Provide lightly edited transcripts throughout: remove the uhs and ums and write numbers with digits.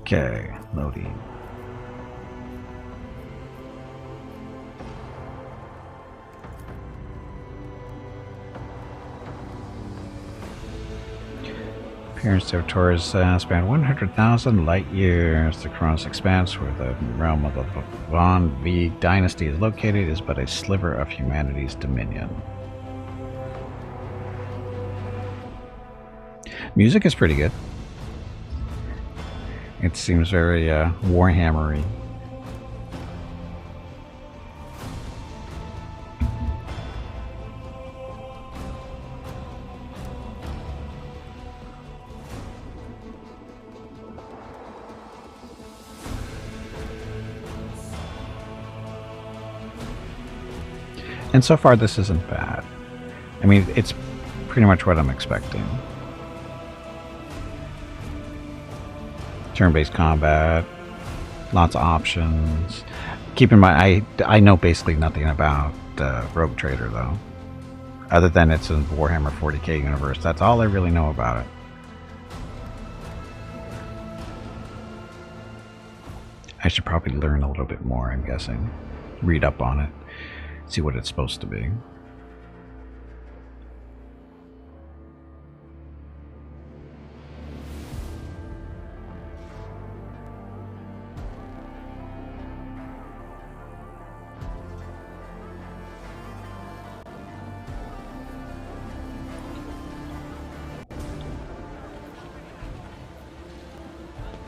Okay, loading. Appearance territories span 100,000 light years. The Kronos expanse, where the realm of the Von V dynasty is located, is but a sliver of humanity's dominion. Music is pretty good. It seems very Warhammer-y. And so far this isn't bad. I mean, it's pretty much what I'm expecting. Turn-based combat, lots of options. Keep in mind, I know basically nothing about Rogue Trader though, other than it's a Warhammer 40k universe. That's all I really know about it. I should probably learn a little bit more, I'm guessing. Read up on it, see what it's supposed to be.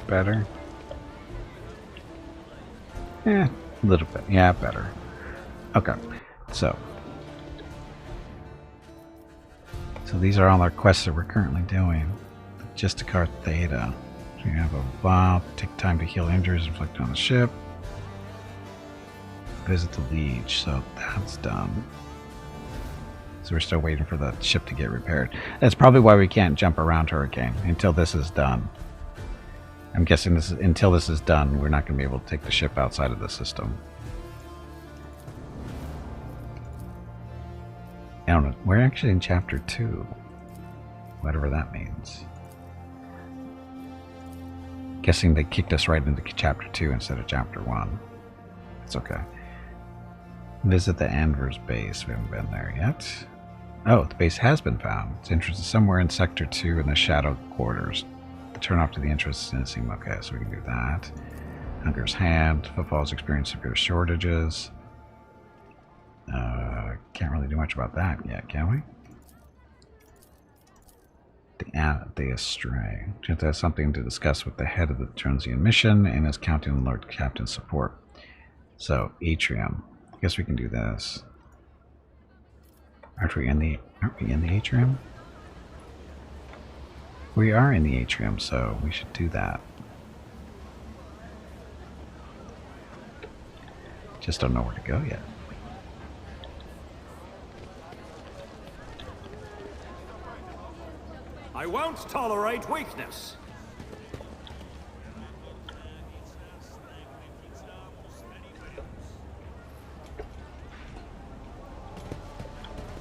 Better? Yeah, a little bit. Yeah, better. Okay, so these are all our quests that we're currently doing. Justicart Theta. So you have a vial, take time to heal injuries inflicted on the ship. Visit the Liege, so that's done. So we're still waiting for the ship to get repaired. That's probably why we can't jump around Hurricane until this is done. I'm guessing until this is done, we're not going to be able to take the ship outside of the system. I don't know. We're actually in Chapter 2. Whatever that means. Guessing they kicked us right into Chapter 2 instead of Chapter 1. It's okay. Visit the Anvers base. We haven't been there yet. Oh, the base has been found. Its entrance is somewhere in Sector 2 in the Shadow Quarters. Turn off to the entrance and seem okay, so we can do that. Hunger's Hand. Footfalls experience severe shortages. Can't really do much about that yet, can we? The Astray. Just has something to discuss with the head of the Tronsian mission and is counting on Lord Captain's support. So, Atrium. I guess we can do this. Aren't we in the Atrium? We are in the Atrium, so we should do that. Just don't know where to go yet. I won't tolerate weakness.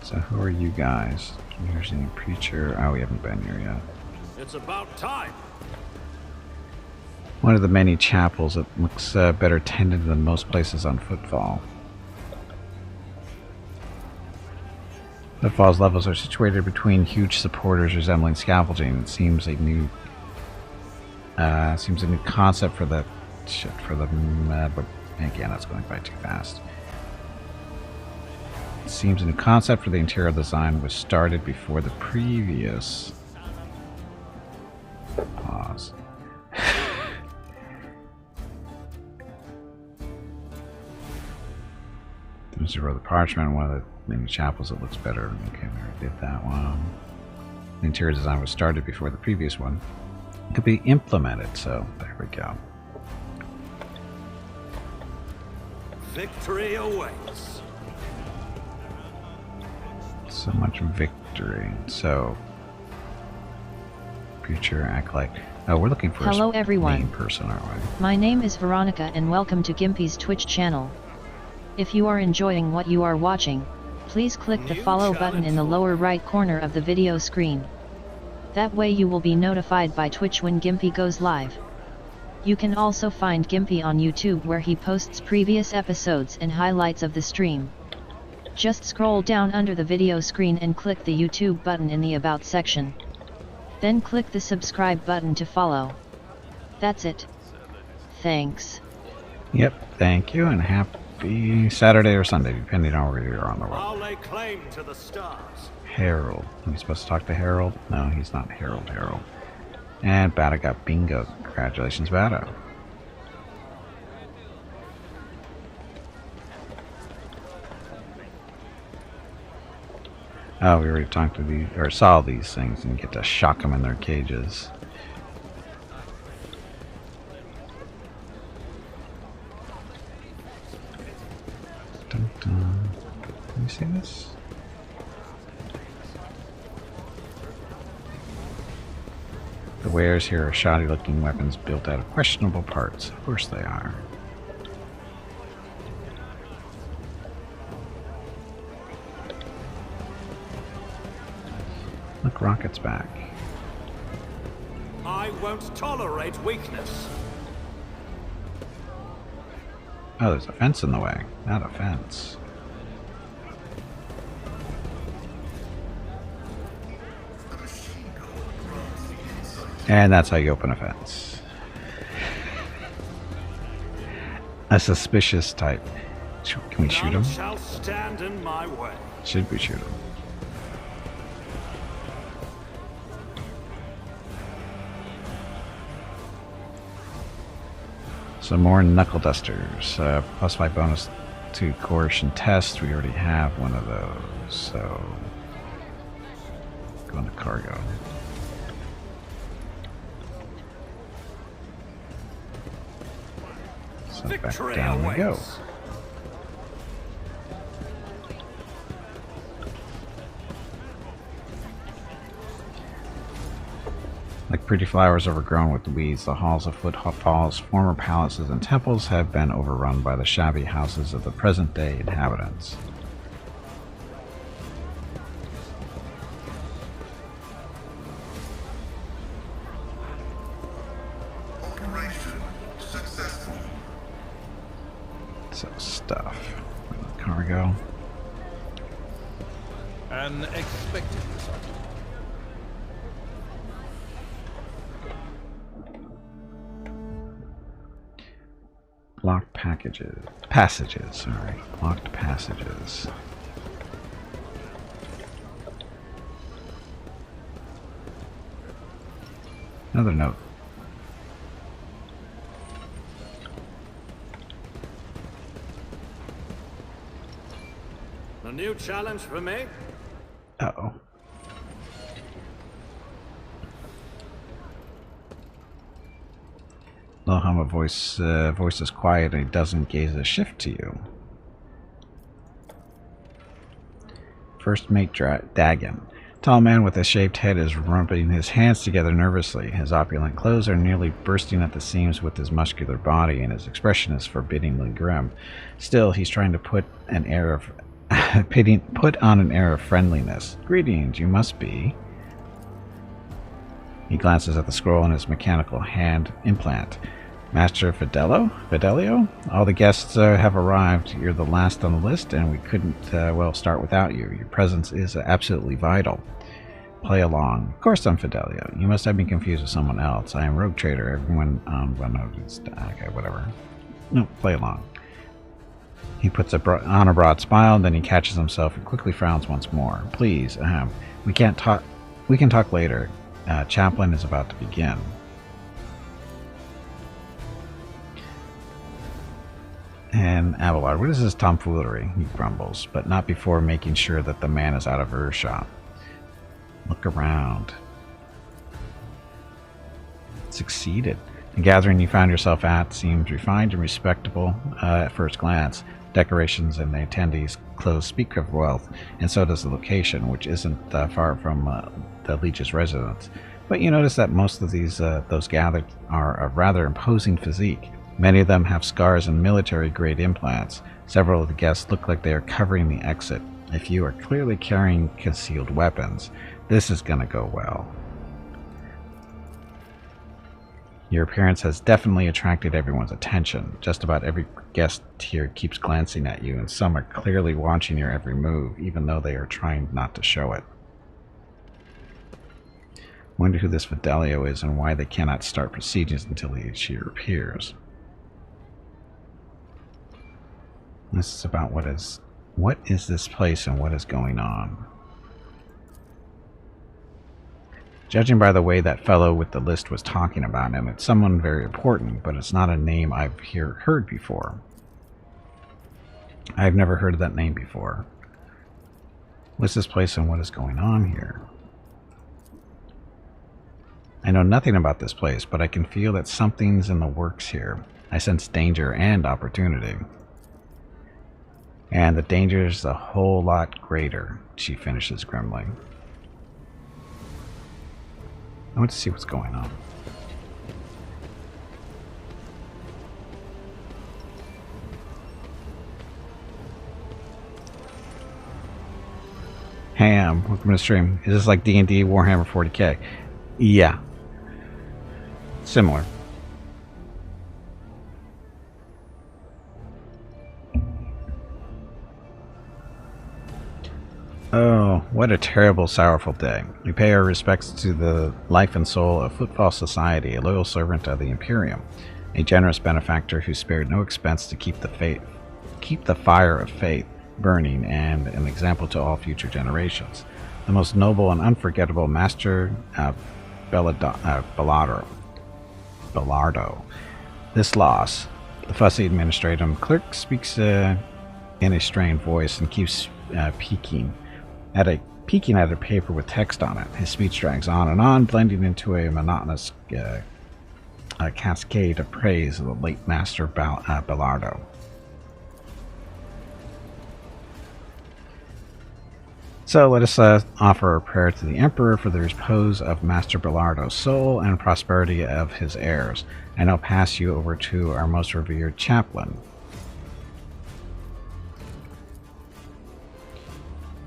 So who are you guys? Here's any preacher. Oh, we haven't been here yet. It's about time. One of the many chapels that looks better tended than most places on Footfall. Footfall's levels are situated between huge supporters resembling scaffolding. It seems a new concept for the but again, that's going by too fast. It seems a new concept for the interior design was started before the previous. Pause. Zero the Parchment, one of the many chapels that looks better. Okay, we already did that one. The interior design was started before the previous one. It could be implemented, so there we go. Victory awaits. So much victory. So future acolyte. Oh, we're looking for Hello a everyone. main person, aren't we? My name is Veronica and welcome to Gimpy's Twitch channel. If you are enjoying what you are watching, please click the follow button in the lower right corner of the video screen. That way you will be notified by Twitch when Gimpy goes live. You can also find Gimpy on YouTube, where he posts previous episodes and highlights of the stream. Just scroll down under the video screen and click the YouTube button in the About section. Then click the subscribe button to follow. That's it. Thanks. Yep, thank you, and happy Saturday or Sunday, depending on where you're on the world. I'll lay claim to the stars. Harold. Are we supposed to talk to Harold? No, he's not Harold. And Bada got bingo. Congratulations, Bada. Oh, we already talked to these, or saw these things, and get to shock them in their cages. Dun, dun. Can you see this? The wares here are shoddy-looking weapons built out of questionable parts. Of course they are. Look, Rocket's back. I won't tolerate weakness. Oh, there's a fence in the way. Not a fence. And that's how you open a fence. A suspicious type. Can we shoot him? None shall stand in my way. Should we shoot him? Some more knuckle dusters. Plus 5 bonus to coercion test. We already have one of those. So go into cargo. So back down we go. Like pretty flowers overgrown with weeds, the halls of footfalls, former palaces and temples have been overrun by the shabby houses of the present-day inhabitants. Operation successful. So stuff. Cargo. An expected result. Locked passages, sorry. Locked passages. Another note. A new challenge for me? Uh-oh. Lohama voice is quiet and he doesn't gaze a shift to you. First mate Dagon. Tall man with a shaved head is rubbing his hands together nervously. His opulent clothes are nearly bursting at the seams with his muscular body, and his expression is forbiddingly grim. Still, he's trying to put on an air of friendliness. Greetings, you must be. He glances at the scroll in his mechanical hand implant. Master Fidelio? All the guests have arrived. You're the last on the list, and we couldn't, well, start without you. Your presence is absolutely vital. Play along. Of course I'm Fidelio. You must have me confused with someone else. I am Rogue Trader. Everyone, well, no, okay, whatever. No, play along. He puts on a broad smile, then he catches himself and quickly frowns once more. Please, we can talk later. Chaplain is about to begin. And Abelard, what is this tomfoolery? He grumbles, but not before making sure that the man is out of earshot. Look around. Succeeded. The gathering you found yourself at seems refined and respectable at first glance. Decorations and the attendees' clothes speak of wealth, and so does the location, which isn't far from the Leech's residence. But you notice that most of those gathered are of rather imposing physique. Many of them have scars and military-grade implants. Several of the guests look like they are covering the exit. If you are clearly carrying concealed weapons, this is going to go well. Your appearance has definitely attracted everyone's attention. Just about every guest here keeps glancing at you, and some are clearly watching your every move, even though they are trying not to show it. Wonder who this Fidelio is and why they cannot start proceedings until she appears. This is about what is this place and what is going on. Judging by the way that fellow with the list was talking about him, it's someone very important, but it's not a name I've heard before. I've never heard of that name before. What's this place and what is going on here? I know nothing about this place, but I can feel that something's in the works here. I sense danger and opportunity. And the danger is a whole lot greater, she finishes grimly. I want to see what's going on. Ham, welcome to the stream. Is this like D&D Warhammer 40k? Yeah. Similar. Oh, what a terrible, sorrowful day. We pay our respects to the life and soul of Footfall Society, a loyal servant of the Imperium, a generous benefactor who spared no expense to keep the fire of faith burning, and an example to all future generations. The most noble and unforgettable Master Bellardo. This loss. The fussy administrative clerk speaks in a strained voice and keeps peeking at a paper with text on it. His speech drags on and on, blending into a monotonous cascade of praise of the late Master Bellardo. So let us offer a prayer to the Emperor for the repose of Master Bellardo's soul and prosperity of his heirs. And I'll pass you over to our most revered chaplain.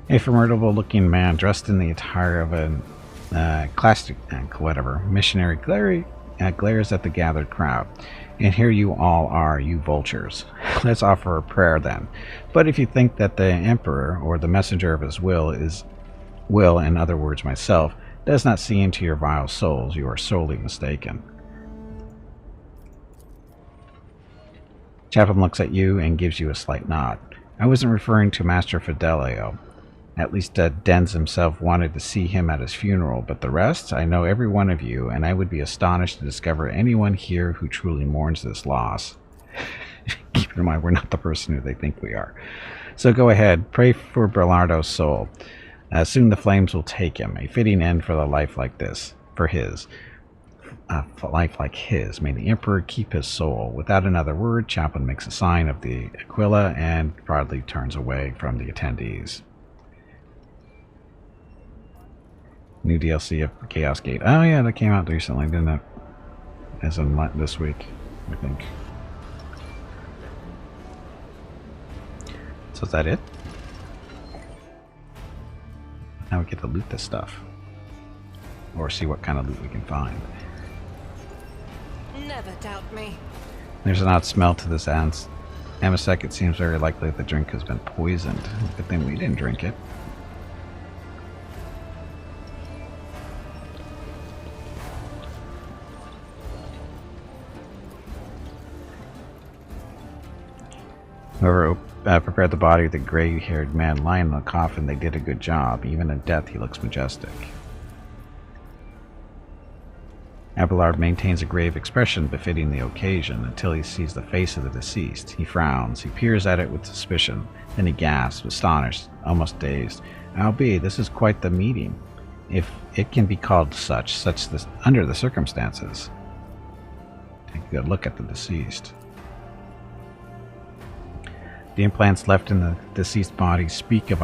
A formidable looking man dressed in the attire of a classic missionary glares at the gathered crowd. And here you all are, you vultures. Let's offer a prayer then. But if you think that the Emperor, or the messenger of his will, in other words myself, does not see into your vile souls, you are sorely mistaken. Chaplain looks at you and gives you a slight nod. I wasn't referring to Master Fidelio. At least Denz himself wanted to see him at his funeral, but the rest, I know every one of you, and I would be astonished to discover anyone here who truly mourns this loss. Keep in mind, we're not the person who they think we are. So go ahead, pray for Bellardo's soul. Soon the flames will take him, a fitting end for a life like this, for a life like his. May the Emperor keep his soul. Without another word, Chaplain makes a sign of the Aquila and proudly turns away from the attendees. New DLC of Chaos Gate. Oh yeah, that came out recently, didn't it? As in this week, I think. So is that it? Now we get to loot this stuff. Or see what kind of loot we can find. Never doubt me. There's an odd smell to this amasec. It seems very likely the drink has been poisoned. Good thing we didn't drink it. Whoever prepared the body of the gray-haired man lying in the coffin, they did a good job. Even in death, he looks majestic. Abelard maintains a grave expression befitting the occasion until he sees the face of the deceased. He frowns. He peers at it with suspicion. Then he gasps, astonished, almost dazed. Albeit, this is quite the meeting, if it can be called such under the circumstances. Take a good look at the deceased. The implants left in the deceased body speak of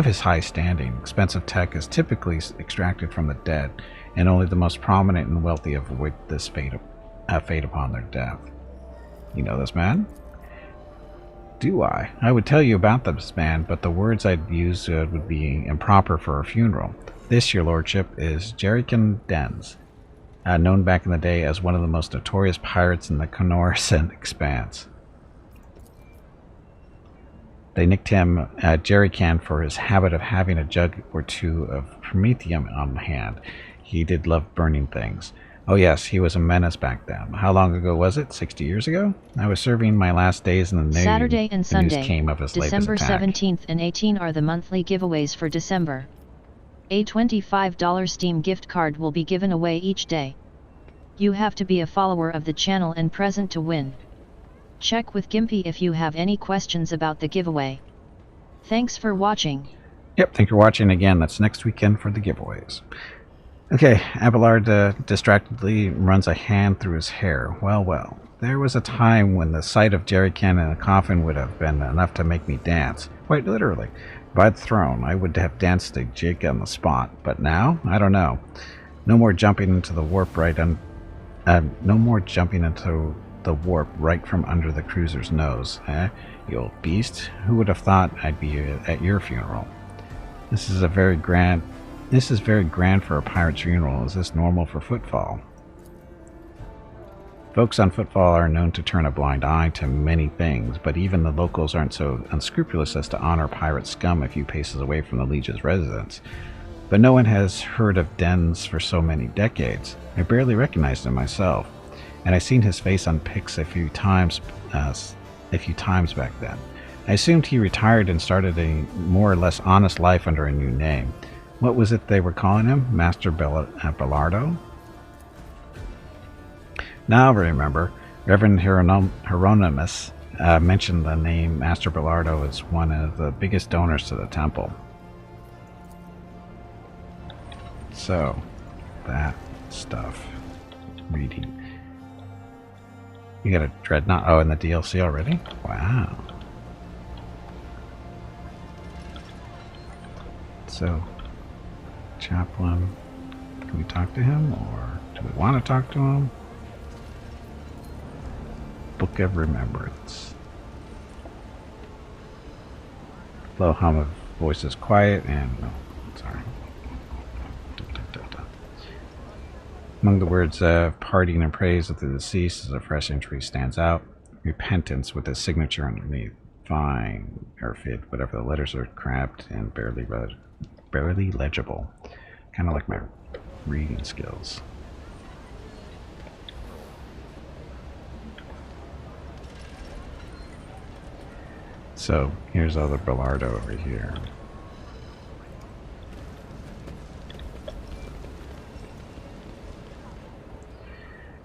his high standing. Expensive tech is typically extracted from the dead, and only the most prominent and wealthy avoid this fate upon their death. You know this man? Do I? I would tell you about this man, but the words I'd use would be improper for a funeral. This, your lordship, is Jerican Denz, known back in the day as one of the most notorious pirates in the Conorsant Expanse. They nicked him Jerry Can for his habit of having a jug or two of promethium on hand. He did love burning things. Oh yes, he was a menace back then. How long ago was it? 60 years ago? I was serving my last days in the Navy. Saturday and Sunday, came of his December latest attack. 17th and 18 are the monthly giveaways for December. A $25 Steam gift card will be given away each day. You have to be a follower of the channel and present to win. Check with Gimpy if you have any questions about the giveaway. Thanks for watching. Yep, thank you for watching again. That's next weekend for the giveaways. Okay, Abelard distractedly runs a hand through his hair. Well. There was a time when the sight of Jerry Can in a coffin would have been enough to make me dance. Quite literally. If I'd thrown, I would have danced a jig on the spot. But now, I don't know. No more jumping into the warp right from under the cruiser's nose, eh? You old beast. Who would have thought I'd be at your funeral? This is very grand for a pirate's funeral. Is this normal for Footfall? Folks on Footfall are known to turn a blind eye to many things, but even the locals aren't so unscrupulous as to honor pirate scum a few paces away from the Legion's residence. But no one has heard of Dens for so many decades. I barely recognized him myself, and I seen his face on pics a few times back then. I assumed he retired and started a more or less honest life under a new name. What was it they were calling him? Master Bellardo? Now I remember, Reverend Hieronymus mentioned the name Master Bellardo as one of the biggest donors to the temple. So, that stuff. Reading. You got a Dreadnought? Oh, in the DLC already? Wow. So, Chaplain, can we talk to him, or do we want to talk to him? Book of Remembrance. Low hum of voices quiet and... oh, sorry. Among the words of parting and praise of the deceased as a fresh entry stands out. Repentance with a signature underneath. Fine, or fit, whatever the letters are crabbed and barely legible. Kind of like my reading skills. So, here's other Bellardo over here.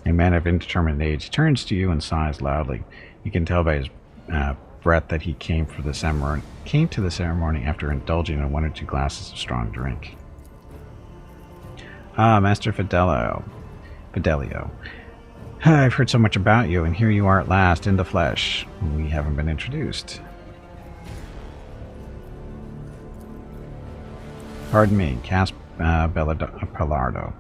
A man of indeterminate age turns to you and sighs loudly. You can tell by his breath that he came to the ceremony after indulging in 1 or 2 glasses of strong drink. Ah, Master Fidelio. I've heard so much about you, and here you are at last, in the flesh. We haven't been introduced. Pardon me, Casp Bellardo.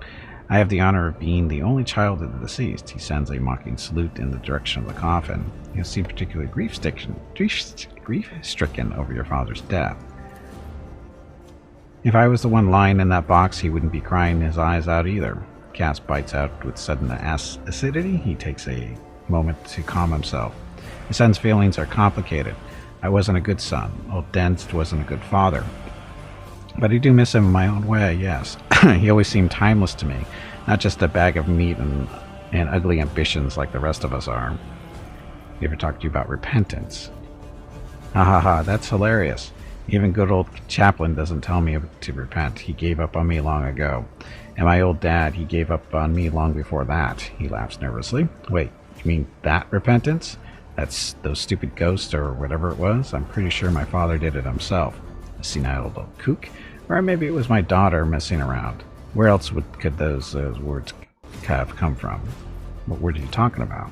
I have the honor of being the only child of the deceased. He sends a mocking salute in the direction of the coffin. You seem particularly grief-stricken over your father's death. If I was the one lying in that box, he wouldn't be crying his eyes out either. Cass bites out with sudden acidity. He takes a moment to calm himself. His son's feelings are complicated. I wasn't a good son. Old Denst wasn't a good father. But I do miss him in my own way, yes. He always seemed timeless to me, not just a bag of meat and ugly ambitions like the rest of us are. He ever talked to you about repentance? Ha ha ha, that's hilarious. Even good old Chaplain doesn't tell me to repent. He gave up on me long ago. And my old dad, he gave up on me long before that. He laughs nervously. Wait, you mean that repentance? That's those stupid ghosts or whatever it was? I'm pretty sure my father did it himself. A senile little kook. Or maybe it was my daughter messing around. Where else could those words have come from? What word are you talking about?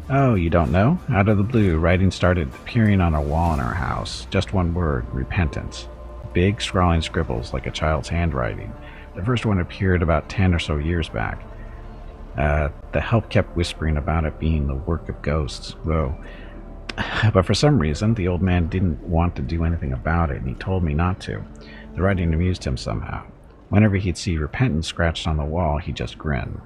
Oh, you don't know? Out of the blue, writing started appearing on a wall in our house. Just one word, repentance. Big scrawling scribbles like a child's handwriting. The first one appeared about 10 or so years back. The help kept whispering about it being the work of ghosts. Whoa. But for some reason, the old man didn't want to do anything about it, and he told me not to. The writing amused him somehow. Whenever he'd see repentance scratched on the wall, he'd just grin.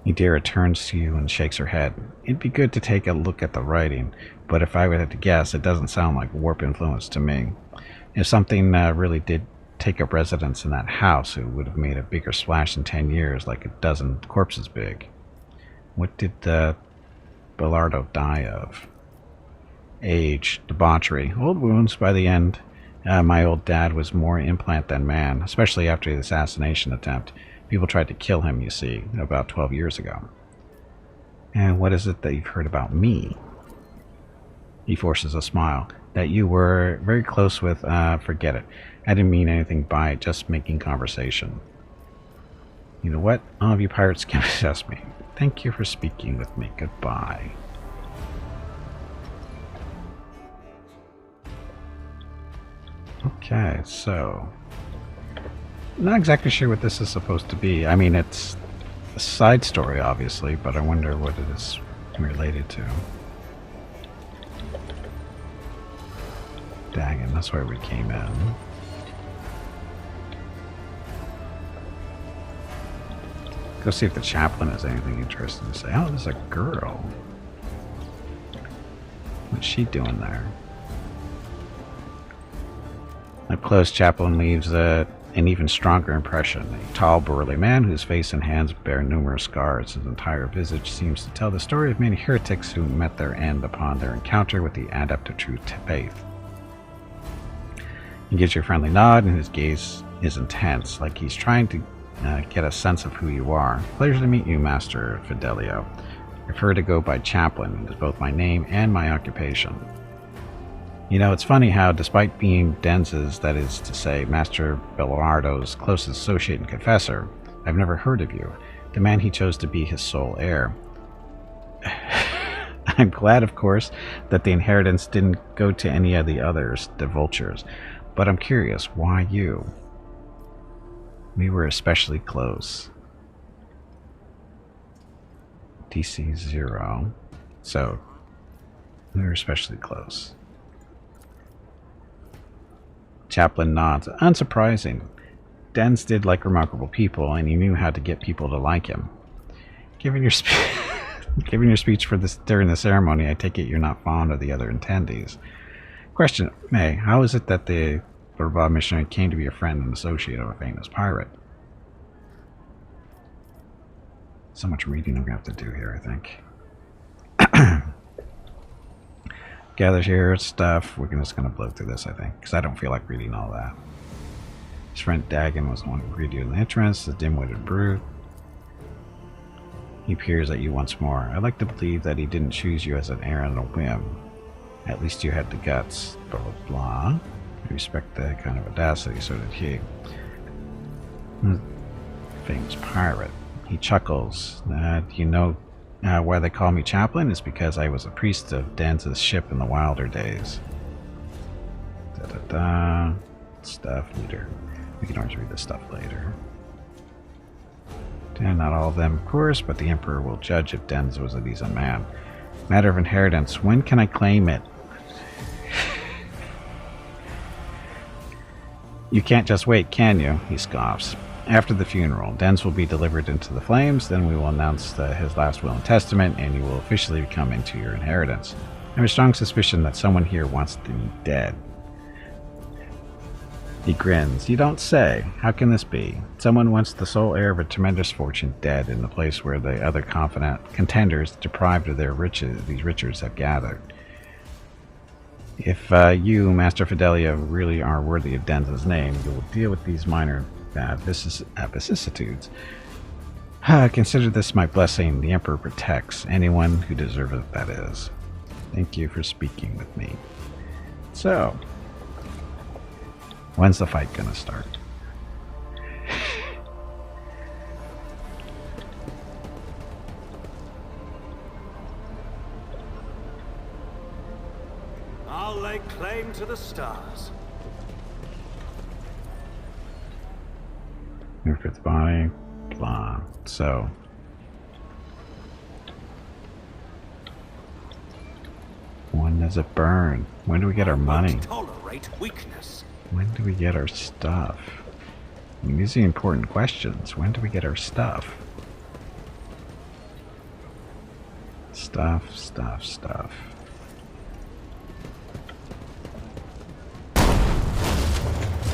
Idira turns to you and shakes her head. It'd be good to take a look at the writing, but if I would have to guess, it doesn't sound like warp influence to me. If something really did take up residence in that house, it would have made a bigger splash in 10 years, like a dozen corpses big. What did Bellardo die of? Age, debauchery, old wounds by the end. My old dad was more implant than man, especially after the assassination attempt. People tried to kill him, you see, about 12 years ago. And what is it that you've heard about me? He forces a smile. That you were very close with, forget it. I didn't mean anything by it, just making conversation. You know what? All of you pirates can assess me. Thank you for speaking with me. Goodbye. Okay, so... not exactly sure what this is supposed to be. I mean, it's a side story, obviously, but I wonder what it is related to. Dagon, that's where we came in. Go see if the chaplain has anything interesting to say. Oh, there's a girl. What's she doing there? Up close, chaplain leaves an even stronger impression. A tall, burly man whose face and hands bear numerous scars. His entire visage seems to tell the story of many heretics who met their end upon their encounter with the adept of true faith. He gives you a friendly nod, and his gaze is intense, like he's trying to get a sense of who you are. Pleasure to meet you, Master Fidelio. I prefer to go by Chaplain. It is both my name and my occupation. You know, it's funny how, despite being Denz's, that is to say, Master Bellardo's closest associate and confessor, I've never heard of you, the man he chose to be his sole heir. I'm glad, of course, that the inheritance didn't go to any of the others, the vultures, but I'm curious, why you? We were especially close. DC 0. So, we were especially close. Chaplain nods. Unsurprising. Denz did like remarkable people, and he knew how to get people to like him. Given your speech for this during the ceremony, I take it you're not fond of the other attendees. Question, May, how is it that the Bourbois missionary came to be a friend and associate of a famous pirate? So much reading I'm going to have to do here, I think. Gathers here, stuff. We're just going to blow through this, I think, because I don't feel like reading all that. His friend Dagon was the one who greeted you in the entrance, the dim-witted brute. He peers at you once more. I'd like to believe that he didn't choose you as an heir on a whim. At least you had the guts. Blah, blah, blah. I respect that kind of audacity, so did he. Famous pirate. He chuckles. You know why they call me Chaplain? It's because I was a priest of Danz's ship in the wilder days. Da-da-da. Stuff later. We can always read this stuff later. And not all of them, of course, but the Emperor will judge if Denz was a decent man. Matter of inheritance. When can I claim it? You can't just wait, can you? He scoffs. After the funeral, Denz will be delivered into the flames, then we will announce his last will and testament, and you will officially come into your inheritance. I have a strong suspicion that someone here wants me dead. He grins. You don't say. How can this be? Someone wants the sole heir of a tremendous fortune dead in the place where the other contenders, deprived of their riches, these riches have gathered. If you, Master Fidelio, really are worthy of Denz's name, you will deal with these minor vicissitudes. Consider this my blessing. The Emperor protects anyone who deserves it, that is. Thank you for speaking with me. So, when's the fight gonna start? I'll lay claim to the stars. Your fifth body, blah. So, when does it burn? When do we get our money? Tolerate great weakness. When do we get our stuff? I mean, these are important questions. When do we get our stuff? Stuff.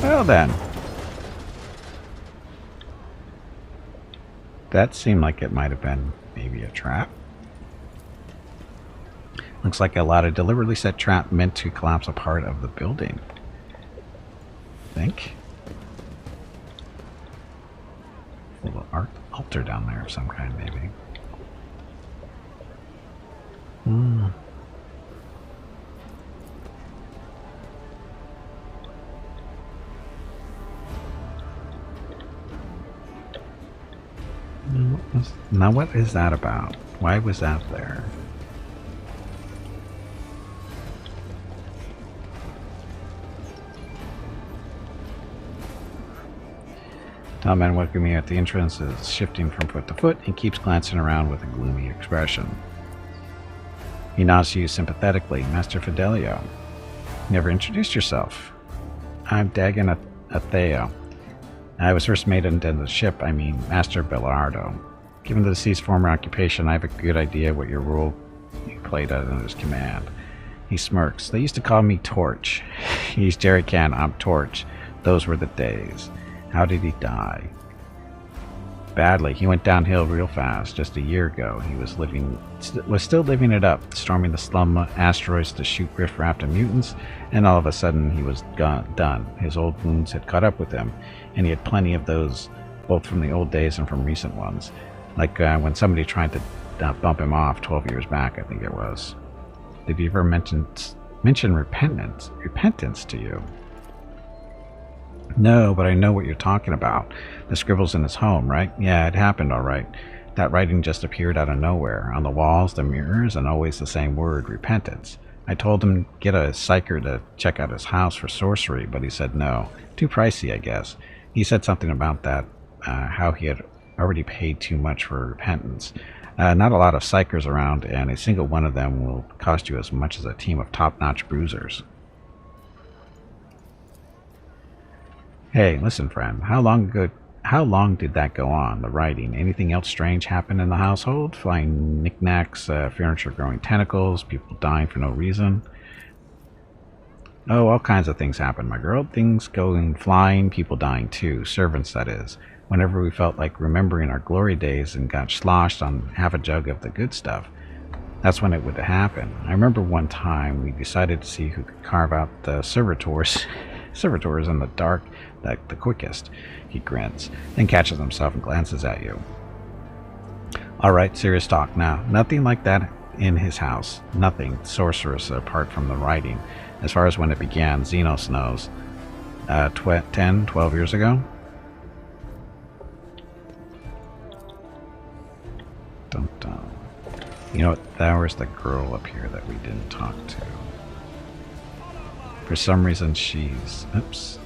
Well then. That seemed like it might have been maybe a trap. Looks like a lot of deliberately set trap meant to collapse a part of the building. Think. A little altar down there of some kind, maybe. Now what is that about? Why was that there? Tom man welcoming me at the entrance is shifting from foot to foot and keeps glancing around with a gloomy expression. He nods to you sympathetically. Master Fidelio. Never introduced yourself. I'm Dagon Atheo. I was first mate into the ship, Master Bellardo. Given the deceased's former occupation, I have a good idea what your role you played under his command. He smirks. They used to call me Torch. He's Jerry Can, I'm Torch. Those were the days. How did he die? Badly. He went downhill real fast. Just a year ago, he was still living it up, storming the slum asteroids to shoot riff-raff and mutants, and all of a sudden he was done. His old wounds had caught up with him, and he had plenty of those, both from the old days and from recent ones. Like when somebody tried to bump him off 12 years back, I think it was. Did he ever mention repentance to you? No, but I know what you're talking about. The scribbles in his home, right? Yeah, it happened all right. That writing just appeared out of nowhere. On the walls, the mirrors, and always the same word, repentance. I told him get a psyker to check out his house for sorcery, but he said no. Too pricey, I guess. He said something about that, how he had already paid too much for repentance. Not a lot of psychers around, and a single one of them will cost you as much as a team of top-notch bruisers. Hey, listen, friend. How long did that go on, the writing? Anything else strange happen in the household? Flying knickknacks, furniture growing tentacles, people dying for no reason? Oh, all kinds of things happen, my girl. Things going flying, people dying too. Servants, that is. Whenever we felt like remembering our glory days and got sloshed on half a jug of the good stuff, that's when it would happen. I remember one time we decided to see who could carve out the servitors in the dark the quickest. He grins, then catches himself and glances at you. Alright, serious talk now. Nothing like that in his house. Nothing sorcerous apart from the writing. As far as when it began, Xenos knows. 10, 12 years ago? Dun dun. You know what? That was the girl up here that we didn't talk to. For some reason she's... Oops.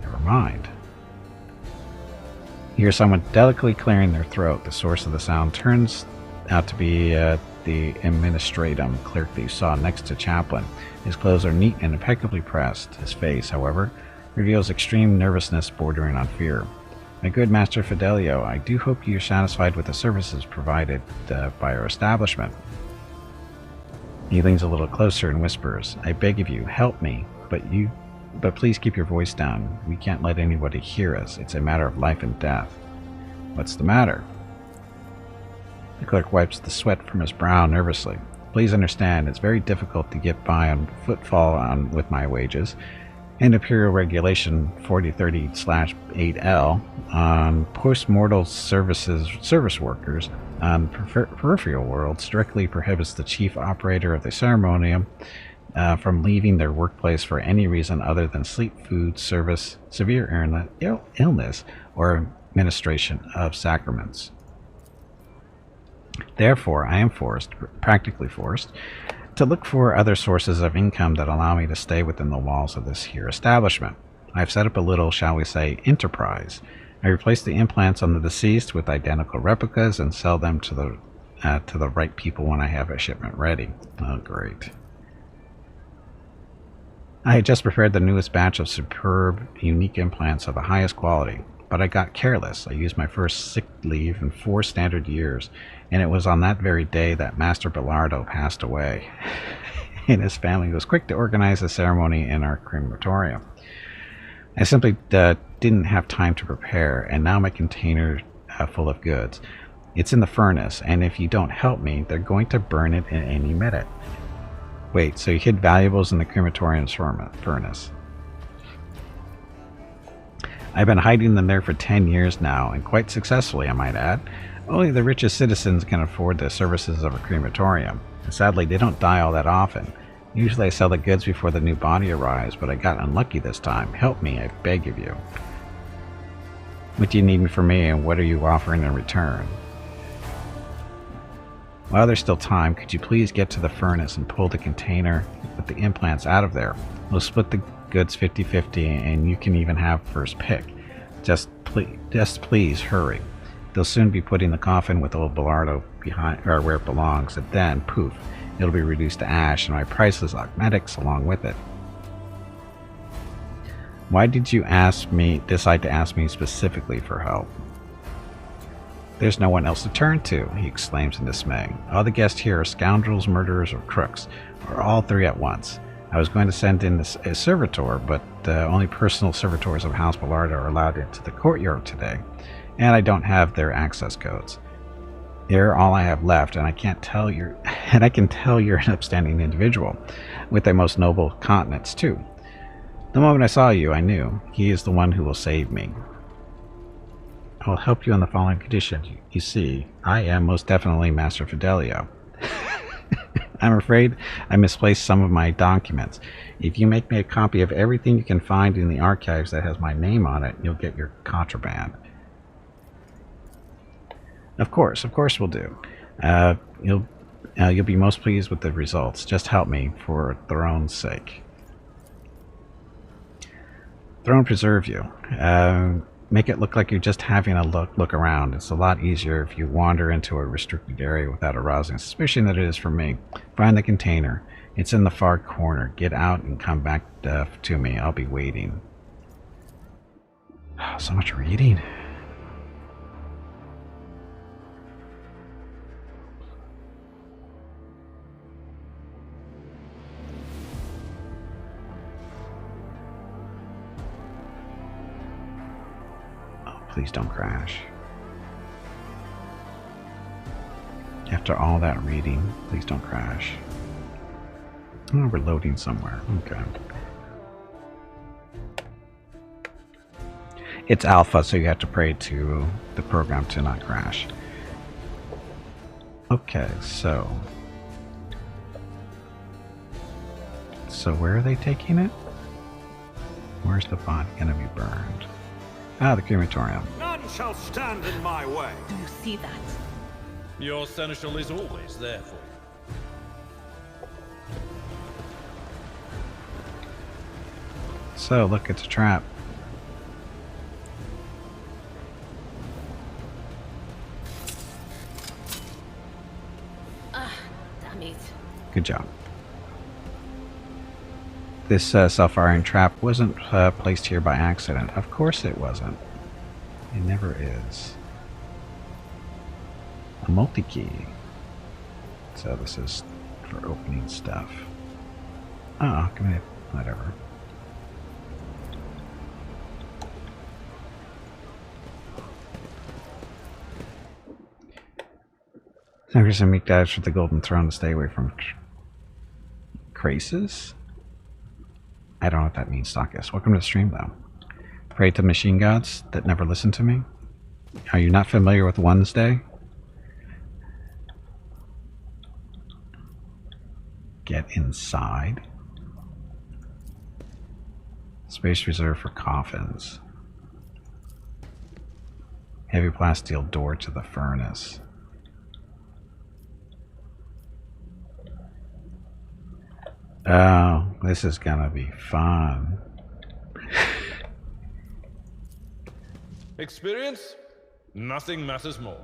Never mind. You hear someone delicately clearing their throat. The source of the sound turns out to be the administratum clerk that you saw next to Chaplin. His clothes are neat and impeccably pressed. His face, however, reveals extreme nervousness bordering on fear. My good Master Fidelio, I do hope you're satisfied with the services provided by our establishment. He leans a little closer and whispers, I beg of you, help me, but please keep your voice down. We can't let anybody hear us. It's a matter of life and death. What's the matter? The clerk wipes the sweat from his brow nervously. Please understand, it's very difficult to get by on footfall with my wages. And Imperial Regulation 4030/8L on post-mortal service workers on peripheral world strictly prohibits the chief operator of the ceremonium from leaving their workplace for any reason other than sleep, food, service, severe illness, or administration of sacraments. Therefore, I am practically forced, to look for other sources of income that allow me to stay within the walls of this here establishment. I have set up a little, shall we say, enterprise. I replace the implants on the deceased with identical replicas and sell them to the right people when I have a shipment ready. Oh, great. I had just prepared the newest batch of superb, unique implants of the highest quality, but I got careless. I used my first sick leave in 4 standard years, and it was on that very day that Master Bellardo passed away, and his family was quick to organize a ceremony in our crematorium. I simply didn't have time to prepare, and now my container full of goods. It's in the furnace, and if you don't help me, they're going to burn it in any minute. Wait, so you hid valuables in the crematorium's furnace? I've been hiding them there for 10 years now, and quite successfully, I might add. Only the richest citizens can afford the services of a crematorium, and sadly they don't die all that often. Usually I sell the goods before the new body arrives, but I got unlucky this time. Help me, I beg of you. What do you need from me, and what are you offering in return? While there's still time, could you please get to the furnace and pull the container with the implants out of there? We'll split the goods 50-50, and you can even have first pick. Just please hurry. They'll soon be putting the coffin with old Bellardo behind, or where it belongs, and then, poof, it'll be reduced to ash, and my priceless cosmetics along with it. Why did you decide to ask me specifically for help? There's no one else to turn to, he exclaims in dismay. All the guests here are scoundrels, murderers, or crooks, or all 3 at once. I was going to send in a servitor, but only personal servitors of House Bellardo are allowed into the courtyard today, and I don't have their access codes. They're all I have left, and I can tell you're an upstanding individual, with a most noble countenance too. The moment I saw you, I knew he is the one who will save me. I will help you on the following conditions. You see, I am most definitely Master Fidelio. I'm afraid I misplaced some of my documents. If you make me a copy of everything you can find in the archives that has my name on it, you'll get your contraband. Of course we'll do. You'll be most pleased with the results. Just help me for Throne's sake. Throne preserve you. Make it look like you're just having a look around. It's a lot easier if you wander into a restricted area without arousing suspicion that it is from me. Find the container. It's in the far corner. Get out and come back to me. I'll be waiting. Oh, so much reading. Please don't crash. After all that reading, please don't crash. Oh, we're loading somewhere. Okay. It's alpha, so you have to pray to the program to not crash. Okay, so where are they taking it? Where's the body gonna be burned? Ah, the crematorium. None shall stand in my way. Do you see that? Your seneschal is always there for you. So, look, it's a trap. Ah, damn it. Good job. This self-firing trap wasn't placed here by accident. Of course it wasn't. It never is. A multi-key. So this is for opening stuff. Oh, come here. Whatever. Never some meek dives for the Golden Throne to stay away from craces. I don't know what that means, Stalkus. Welcome to the stream, though. Pray to machine gods that never listen to me? Are you not familiar with Wednesday? Get inside. Space reserved for coffins. Heavy plasteel door to the furnace. Oh, this is gonna be fun. Experience? Nothing matters more.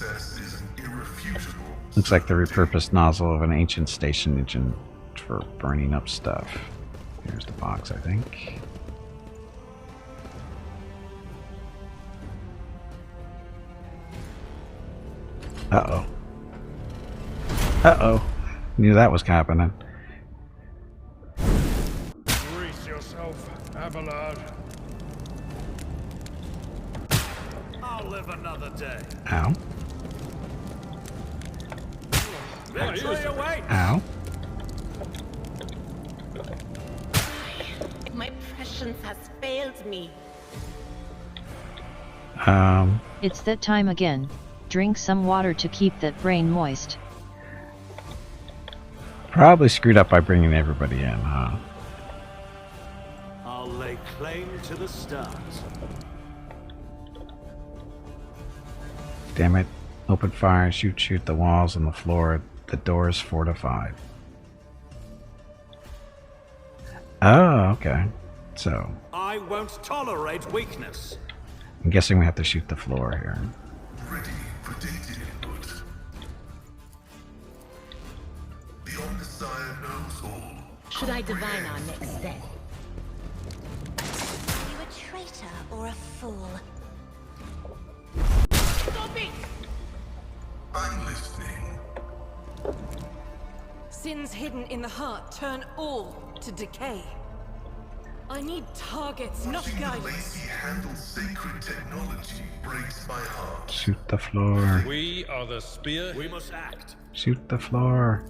success is irrefutable. Looks like the repurposed nozzle of an ancient station engine for burning up stuff. Here's the box, I think. Uh-oh. Uh-oh. Knew that was happening. Brace yourself, Abelard. I'll live another day. Ow. Victory awaits! Ow. My prescience has failed me. It's that time again. Drink some water to keep that brain moist. Probably screwed up by bringing everybody in, huh? I'll lay claim to the stars. Damn it. Open fire, shoot the walls and the floor. The door is fortified. Oh, okay. So, I won't tolerate weakness. I'm guessing we have to shoot the floor here. Ready for data input. The Omnissiah knows all. Should I divine our next step? Are you a traitor or a fool? Stop it! I'm listening. Sins hidden in the heart turn all to decay. I need targets, not Watching the guidance. lazy handle sacred technology breaks my heart. Shoot the floor. We are the spear. We must act. Shoot the floor.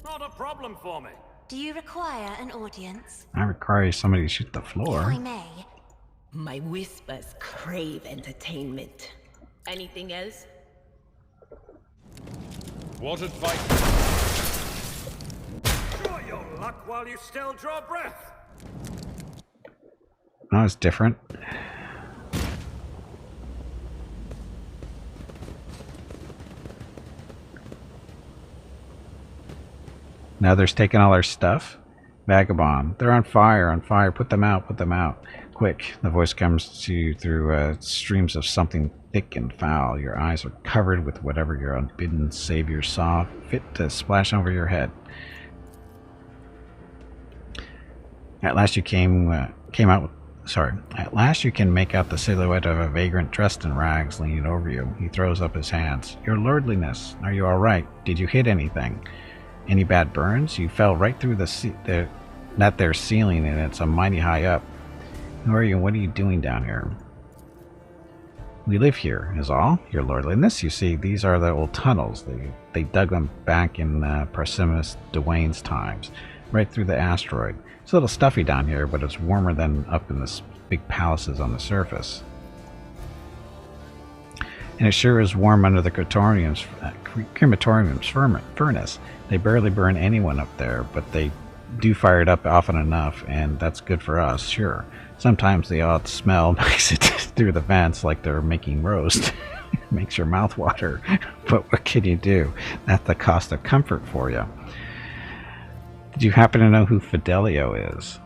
Not a problem for me. Do you require an audience? I require somebody to shoot the If I floor. may. My whispers crave entertainment. Anything else? What advice? Draw your luck while you still draw breath. Oh, it's different. Now they're taking all our stuff. Vagabond. They're on fire, on fire. Put them out, put them out. Quick. The voice comes to you through streams of something thick and foul. Your eyes are covered with whatever your unbidden savior saw fit to splash over your head. At last you came out with... Sorry. At last you can make out the silhouette of a vagrant dressed in rags leaning over you. He throws up his hands. Your lordliness, are you all right? Did you hit anything? Any bad burns? You fell right through that there ceiling, and it's a mighty high up. Who are you and what are you doing down here? We live here, is all. Your lordliness, you see, these are the old tunnels. They dug them back in Persimus Dwayne's times, right through the asteroid. It's a little stuffy down here, but it's warmer than up in the big palaces on the surface. And it sure is warm under the crematorium's furnace. They barely burn anyone up there, but they do fire it up often enough, and that's good for us, sure. Sometimes the odd smell makes it through the vents like they're making roast. Makes your mouth water. But what can you do? That's the cost of comfort for you. Did you happen to know who Fidelio is?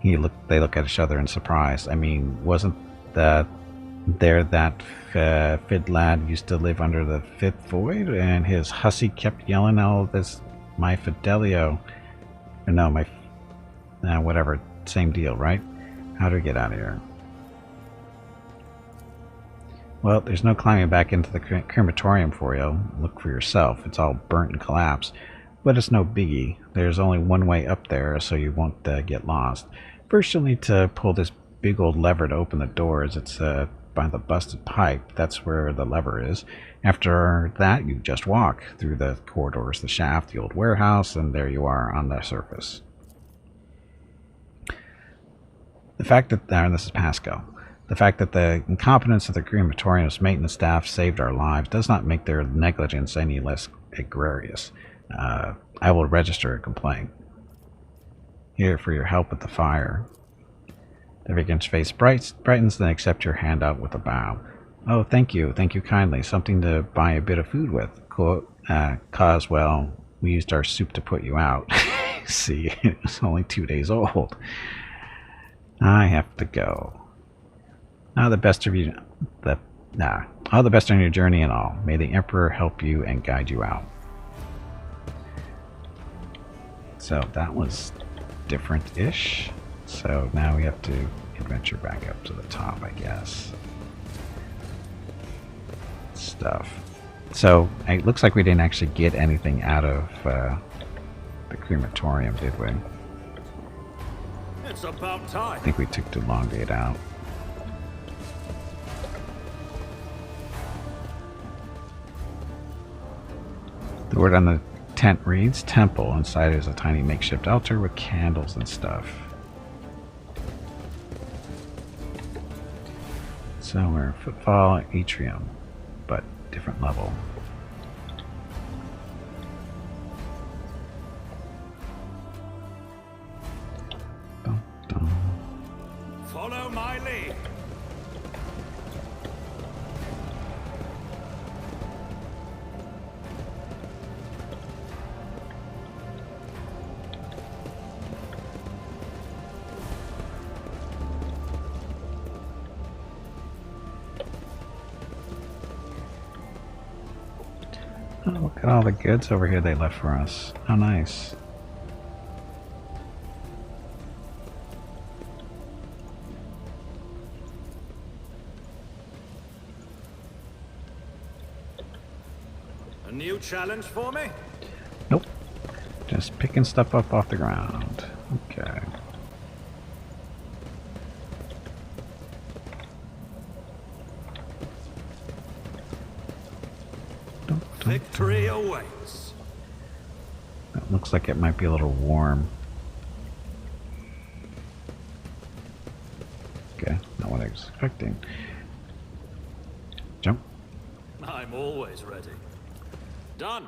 They look at each other in surprise. I mean, wasn't that Fid lad used to live under the fifth void, and his hussy kept yelling all this, my Fidelio. No, my... whatever. Same deal, right? How do we get out of here? Well, there's no climbing back into the crematorium for you. Look for yourself. It's all burnt and collapsed. But it's no biggie. There's only one way up there, so you won't get lost. First, you'll need to pull this big old lever to open the doors. It's by the busted pipe. That's where the lever is. After that, you just walk through the corridors, the shaft, the old warehouse, and there you are on the surface. The fact that, and this is Pascal, the fact that the incompetence of the crematorium's maintenance staff saved our lives does not make their negligence any less egregious. I will register a complaint. Here for your help with the fire. The vacant's face brightens, then accept your handout with a bow. Oh, thank you kindly. Something to buy a bit of food with. Cause, well, we used our soup to put you out. See, it was only 2 days old. I have to go. Now the best of you Nah, all the best on your journey and all. May the Emperor help you and guide you out. So that was different-ish. So now we have to adventure back up to the top, I guess. Stuff. So it looks like we didn't actually get anything out of the crematorium, did we? It's about time. I think we took too long to get out. The word on the tent reads Temple. Inside is a tiny makeshift altar with candles and stuff. So we're Footfall Atrium, but different level. Dun, dun. Follow my lead. Oh, look at all the goods over here they left for us. How nice. A new challenge for me? Nope. Just picking stuff up off the ground. Okay. Victory awaits. It looks like it might be a little warm. Okay, not what I was expecting. Jump. I'm always ready. Done.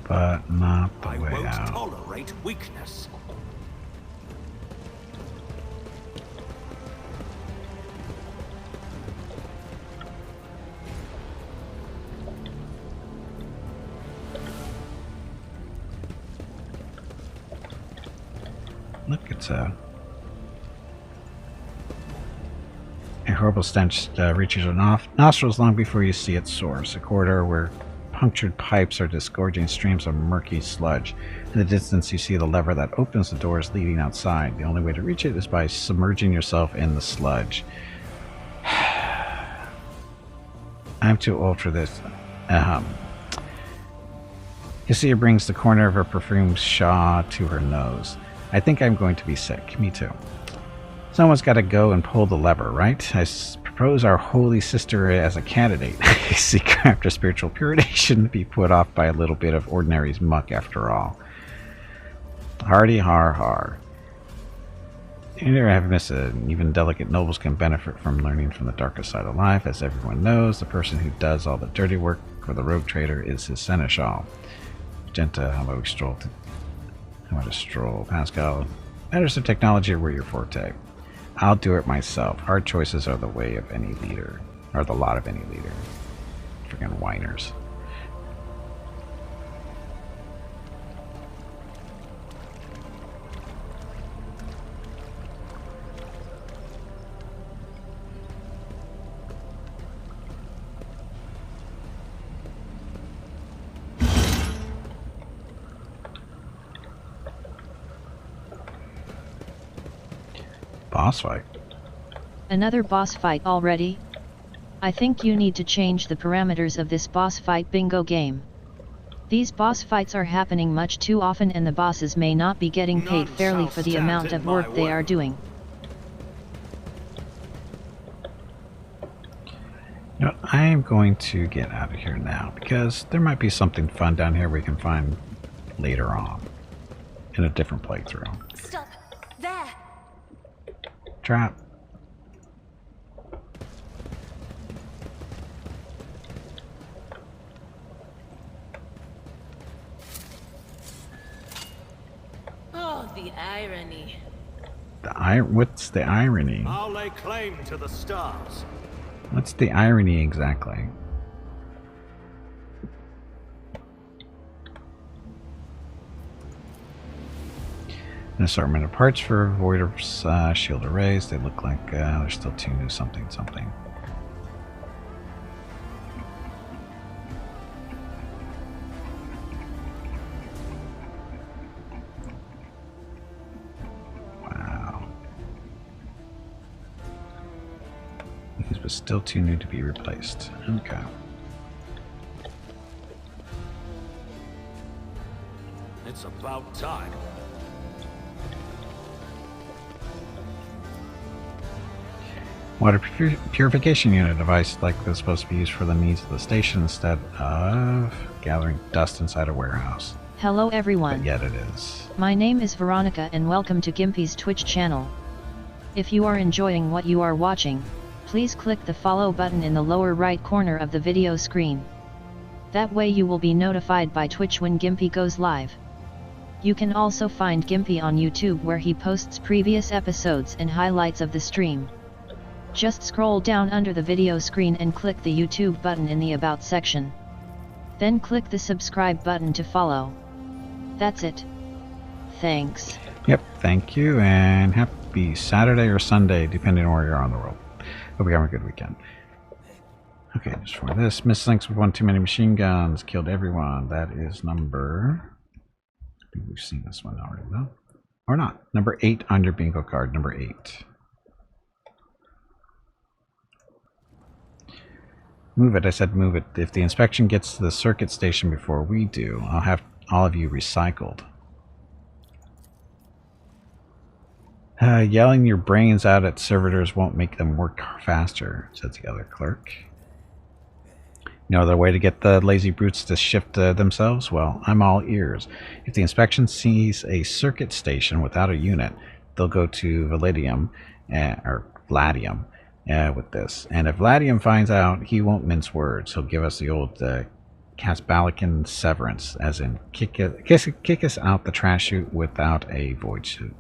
But not the I way won't out. tolerate weakness. Look, it's a horrible stench reaches your nostrils long before you see its source. A corridor where punctured pipes are disgorging streams of murky sludge. In the distance, you see the lever that opens the doors leading outside. The only way to reach it is by submerging yourself in the sludge. I'm too old for this. Yasir brings the corner of her perfumed shawl to her nose. I think I'm going to be sick. Me too. Someone's got to go and pull the lever, right? I propose our holy sister as a candidate. I seek after spiritual purity shouldn't be put off by a little bit of ordinary's muck after all. Hardy har har. You never have missed it. Even delicate nobles can benefit from learning from the darker side of life. As everyone knows, the person who does all the dirty work for the rogue trader is his seneschal. Genta, how about we stroll? How about a stroll? Pascal, matters of technology were your forte. I'll do it myself. Hard choices are the way of any leader. Or the lot of any leader. Freaking whiners. Boss fight. Another boss fight already? I think you need to change the parameters of this boss fight bingo game. These boss fights are happening much too often and the bosses may not be getting paid fairly for the amount of work they are doing. You know, I am going to get out of here now because there might be something fun down here we can find later on in a different playthrough. Stop! There! Trap. Oh, the irony. What's the irony? I'll lay claim to the stars. What's the irony exactly? An assortment of parts for Voider's shield arrays. They look like they're still 2 new something something. Wow. These were still 2 new to be replaced. Okay. It's about time. Water purification unit device like this is supposed to be used for the needs of the station instead of gathering dust inside a warehouse. Hello everyone. But yet it is. My name is Veronica and welcome to Gimpy's Twitch channel. If you are enjoying what you are watching, please click the follow button in the lower right corner of the video screen. That way you will be notified by Twitch when Gimpy goes live. You can also find Gimpy on YouTube where he posts previous episodes and highlights of the stream. Just scroll down under the video screen and click the YouTube button in the About section. Then click the subscribe button to follow. That's it. Thanks. Yep, thank you, and happy Saturday or Sunday, depending on where you are in the world. Hope you have a good weekend. Okay, just for this, mislinks with 1 too many machine guns, killed everyone. That is number... I think we've seen this one already, though. Or not. Number 8 on your bingo card, number 8. Move it, I said move it. If the inspection gets to the circuit station before we do, I'll have all of you recycled. Yelling your brains out at servitors won't make them work faster, said the other clerk. No other way to get the lazy brutes to shift themselves? Well, I'm all ears. If the inspection sees a circuit station without a unit, they'll go to Validium, or Vladium, with this. And if Vladium finds out, he won't mince words. He'll give us the old Caspalican severance, as in kick us out the trash chute without a void suit.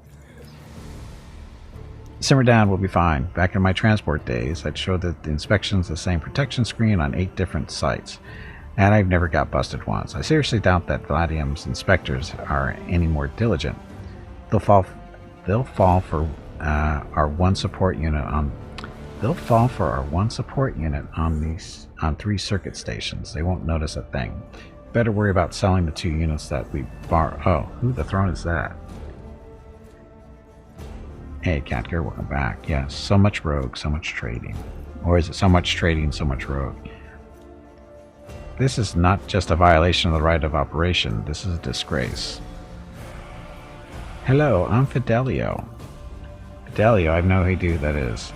Simmer down, we'll be fine. Back in my transport days, I'd show that the inspection's the same protection screen on 8 different sites. And I've never got busted once. I seriously doubt that Vladium's inspectors are any more diligent. They'll fall for our one support unit on these 3 circuit stations. They won't notice a thing. Better worry about selling the 2 units that we borrow. Oh, who the throne is that? Hey, Catger, welcome back. Yeah, so much rogue, so much trading. Or is it so much trading, so much rogue? This is not just a violation of the right of operation. This is a disgrace. Hello, I'm Fidelio. Fidelio, I have no idea who that is.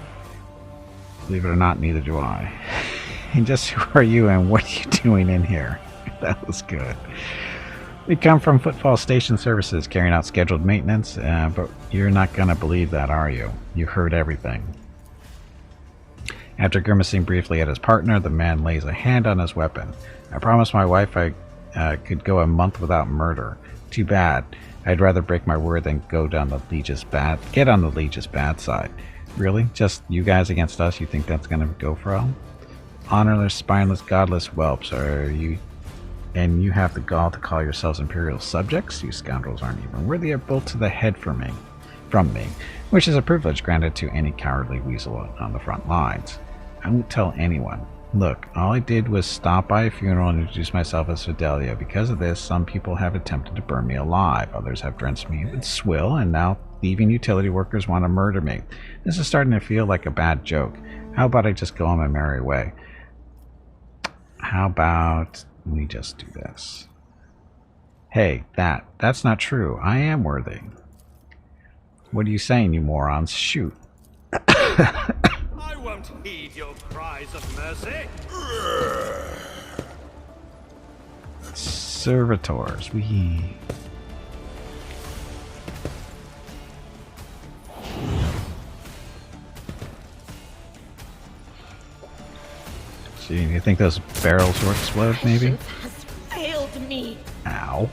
Believe it or not, neither do I. And just who are you and what are you doing in here? That was good. We come from Footfall Station Services, carrying out scheduled maintenance, but you're not going to believe that, are you? You heard everything. After grimacing briefly at his partner, the man lays a hand on his weapon. I promised my wife I could go a month without murder. Too bad. I'd rather break my word than get on the Liege's bad side. Really? Just you guys against us? You think that's going to go for all? Honorless, spineless, godless whelps, are you... And you have the gall to call yourselves imperial subjects? You scoundrels aren't even worthy a bolt to the head from me, which is a privilege granted to any cowardly weasel on the front lines. I won't tell anyone. Look, all I did was stop by a funeral and introduce myself as Fidelio. Because of this, some people have attempted to burn me alive. Others have drenched me with swill, and now thieving utility workers want to murder me. This is starting to feel like a bad joke. How about I just go on my merry way? How about... we just do this. Hey, that's not true. I am worthy. What are you saying, you morons? Shoot. I won't heed your cries of mercy. Servitors, we... Gee, you think those barrels will explode, maybe? Has failed me. Ow.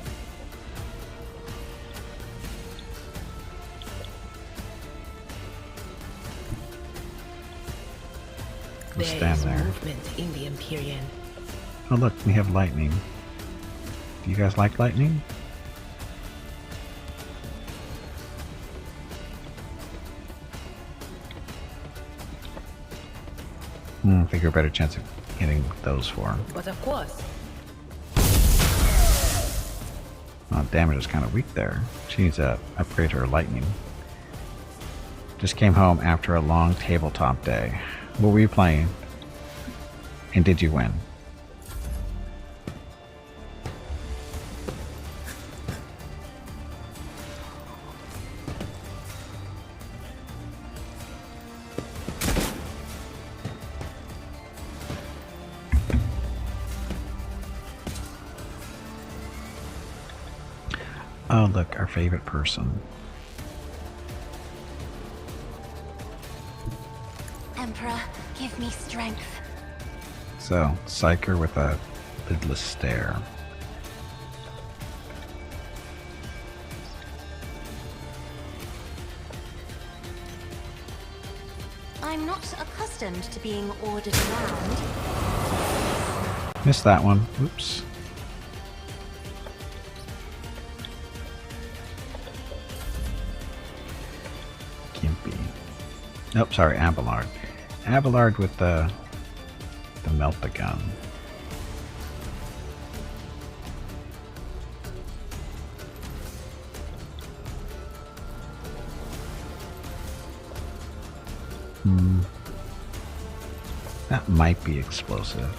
We'll stand there. Movement in the Empyrean. Oh look, we have lightning. Do you guys like lightning? Figure a better chance of hitting those four. But of course. Well, damage is kind of weak there. She needs to upgrade her lightning. Just came home after a long tabletop day. What were you playing? And did you win? Oh, look, our favorite person. Emperor, give me strength. So, Psyker with a lidless stare. I'm not accustomed to being ordered around. Missed that one. Oops. Gimpy. Nope, sorry, Abelard. Abelard with the melt the gun. That might be explosive.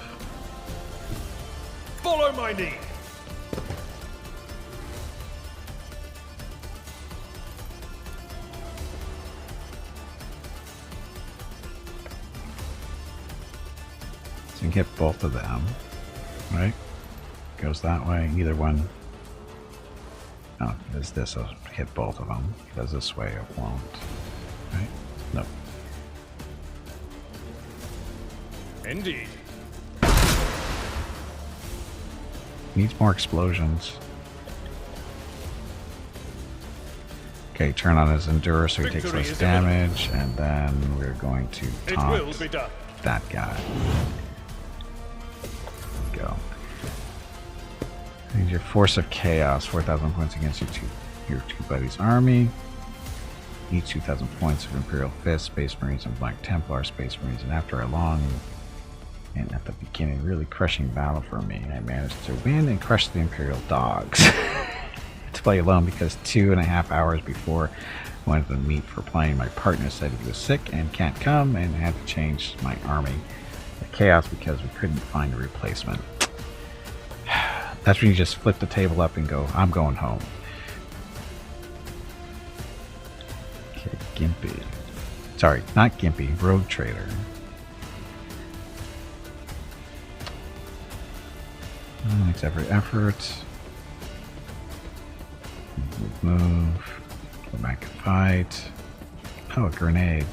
Follow my lead. So you can get both of them, right? Goes that way. Either one. Oh, is this? I'll hit both of them. Because this way it won't. Right? Nope. Indeed. Needs more explosions. Okay, turn on his Endure so he takes Victory less is damage, and then we're going to It will taunt be done. that guy. Go. And your Force of Chaos, 4,000 points against your two buddies' army. Each 2,000 points of Imperial Fist, Space Marines, and Black Templar Space Marines. And after a long and at the beginning really crushing battle for me, I managed to win and crush the Imperial Dogs. To play alone because 2.5 hours before I wanted to meet for playing, my partner said he was sick and can't come, and had to change my army to Chaos because we couldn't find a replacement. That's when you just flip the table up and go, I'm going home. Okay, Gimpy. Sorry, not Gimpy, Rogue Trader. Makes every effort. Move. Go back and fight. Oh, a grenade.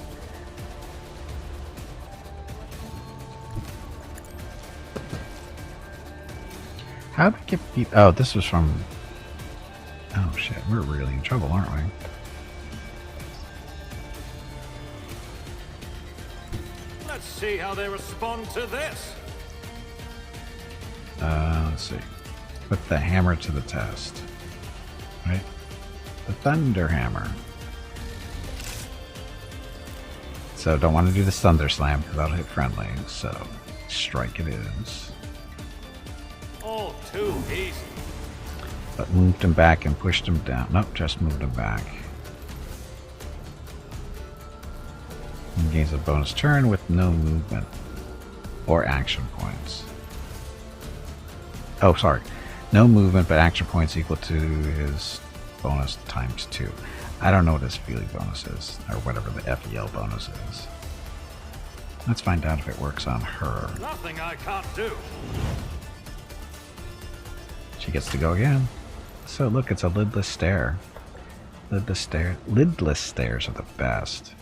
How did I get beat? Oh, this was from... Oh shit, we're really in trouble, aren't we? Let's see how they respond to this. Let's see. Put the hammer to the test. Right? The Thunder Hammer. So don't want to do the Thunder Slam because that'll hit friendly. So strike it is. All too easy. But moved him back and pushed him down. Nope, just moved him back. And gains a bonus turn with no movement or action points. Oh, sorry. No movement, but action points equal to his bonus times 2. I don't know what his feeling bonus is, or whatever the FEL bonus is. Let's find out if it works on her. Nothing I can't do. She gets to go again. So look, it's a lidless stare. Lidless stare. Lidless stares are the best.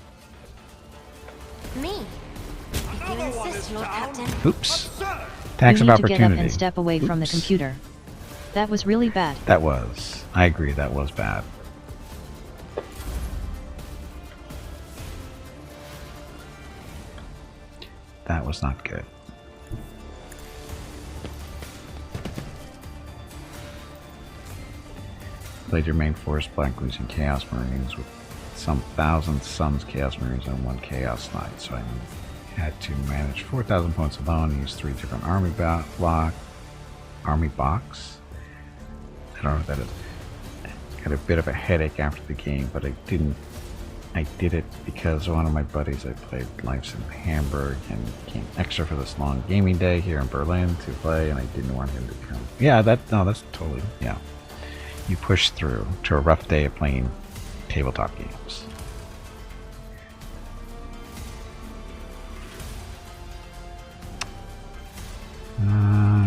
Me? If you insist, Lord Captain. Oops. Absurd. Tax You of need to get up opportunity. and step away from the Oops. computer. That was really bad. That was. I agree, that was bad. That was not good. Played your main force blank losing Chaos Marines with some 1,000 Suns Chaos Marines and 1 Chaos Knight, so I Had to manage 4,000 points alone. Use 3 different army box. I don't know what that is. Got a bit of a headache after the game, but I did it because one of my buddies I played lives in Hamburg and came extra for this long gaming day here in Berlin to play, and I didn't want him to come. Yeah, that's totally, yeah. You push through to a rough day of playing tabletop games.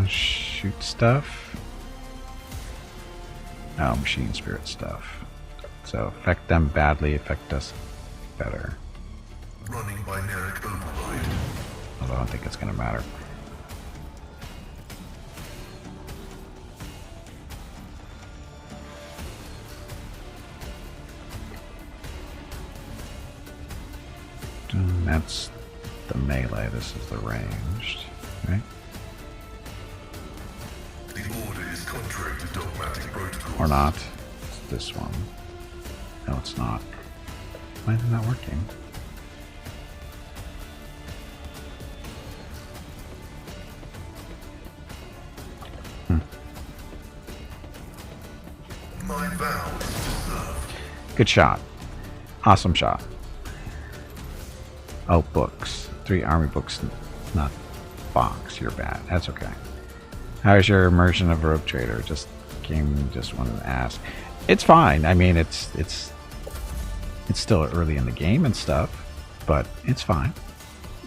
Shoot stuff. Oh, machine spirit stuff. So affect them badly, affect us better. Running binaric override. Although I don't think it's going to matter. And that's the melee. This is the ranged, right? The order is contrary to dogmatic protocol. Or not. It's this one. No, it's not. Why is it not working? My vows deserved. Good shot. Awesome shot. Oh, books. 3 army books, not box. You're bad. That's okay. How's your immersion of Rogue Trader? Just wanted to ask. It's fine. I mean, it's still early in the game and stuff, but it's fine.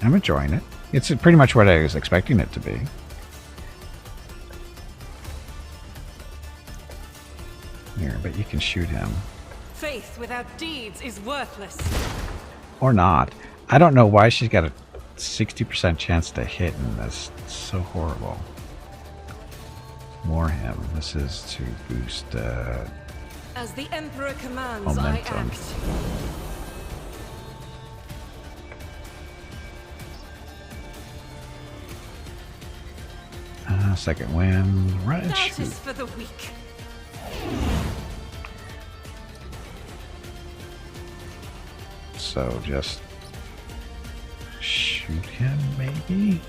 I'm enjoying it. It's pretty much what I was expecting it to be. Here, but you can shoot him. Faith without deeds is worthless. Or not. I don't know why she's got a 60% chance to hit in this. It's so horrible. More him. This is to boost As the Emperor commands, momentum. I act. Second wind. Right. That Shoot. is for the weak. So just shoot him, maybe?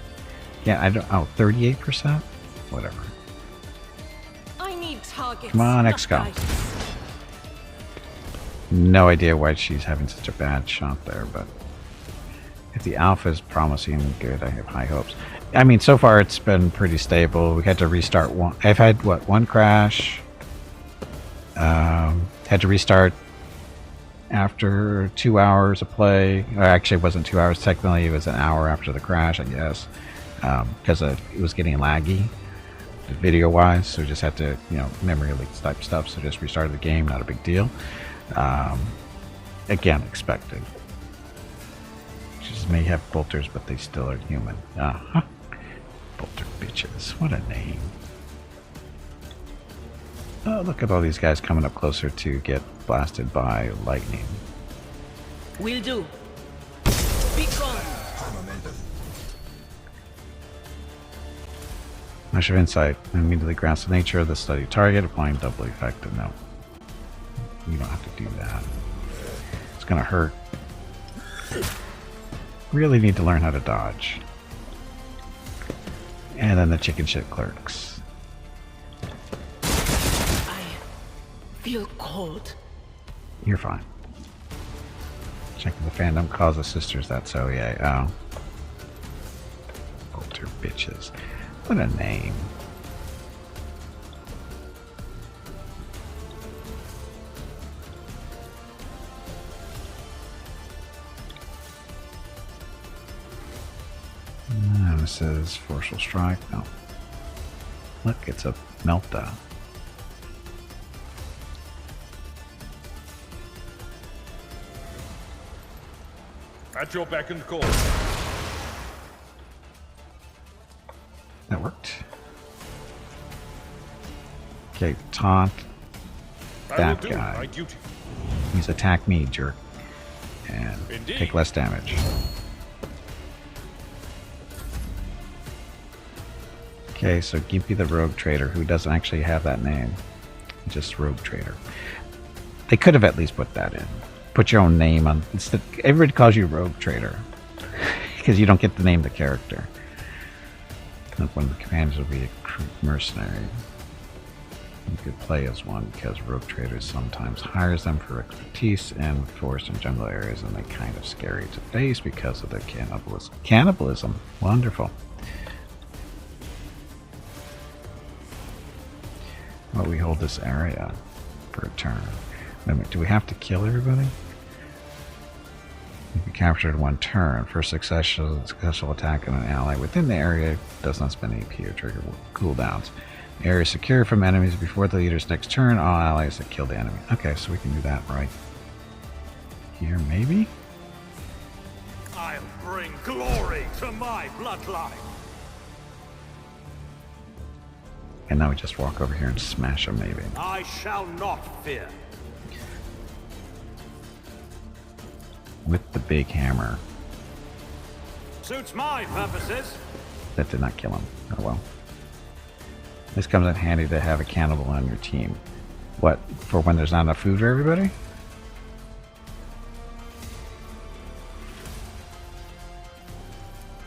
Yeah, I don't. Oh, 38%? Whatever. I need targets. Come on, not XCOM. guidance. No idea why she's having such a bad shot there, but if the alpha is promising good, I have high hopes. I mean, so far it's been pretty stable. We had to restart one. I've had, what, one crash? Had to restart after 2 hours of play. Or actually, it wasn't 2 hours. Technically, it was an hour after the crash, I guess, because it was getting laggy video-wise. So we just had to, memory leaks type stuff. So just restarted the game. Not a big deal. Again, expected. Just may have bolters, but they still are human. Bolter bitches. What a name. Oh, look at all these guys coming up closer to get blasted by lightning. Will do. Be gone. Measure of insight. Immediately grasp the nature of the study target, applying double effect. No. You don't have to do that. It's gonna hurt. Really need to learn how to dodge. And then the chicken shit clerks. I feel cold. You're fine. Checking the fandom calls the sisters that so yeah. Oh. Bolter bitches. What a name. This is Forceful Strike. No. Look, it's a meltdown. At your beck and call. That worked. Okay, taunt I that will do guy. my duty. He's attack me, jerk. And Indeed. take less damage. Okay, so Gimpy the Rogue Trader, who doesn't actually have that name. Just Rogue Trader. They could have at least put that in. Put your own name on. Everybody calls you Rogue Trader. because you don't get to name the character. One of the commanders will be a mercenary. You could play as one because Rogue Traders sometimes hires them for expertise in forest and jungle areas, and they're kind of scary to face because of their cannibalism. Cannibalism, wonderful. Well, we hold this area for a turn. Wait a minute, do we have to kill everybody? If you captured one turn, for successful attack on an ally within the area does not spend AP or trigger cooldowns. The area is secure from enemies before the leader's next turn. All allies that kill the enemy. Okay, so we can do that right here, maybe? I'll bring glory to my bloodline. And now we just walk over here and smash them, maybe. I shall not fear. With the big hammer. Suits my purposes. That did not kill him. Oh well. This comes in handy to have a cannibal on your team. What, for when there's not enough food for everybody?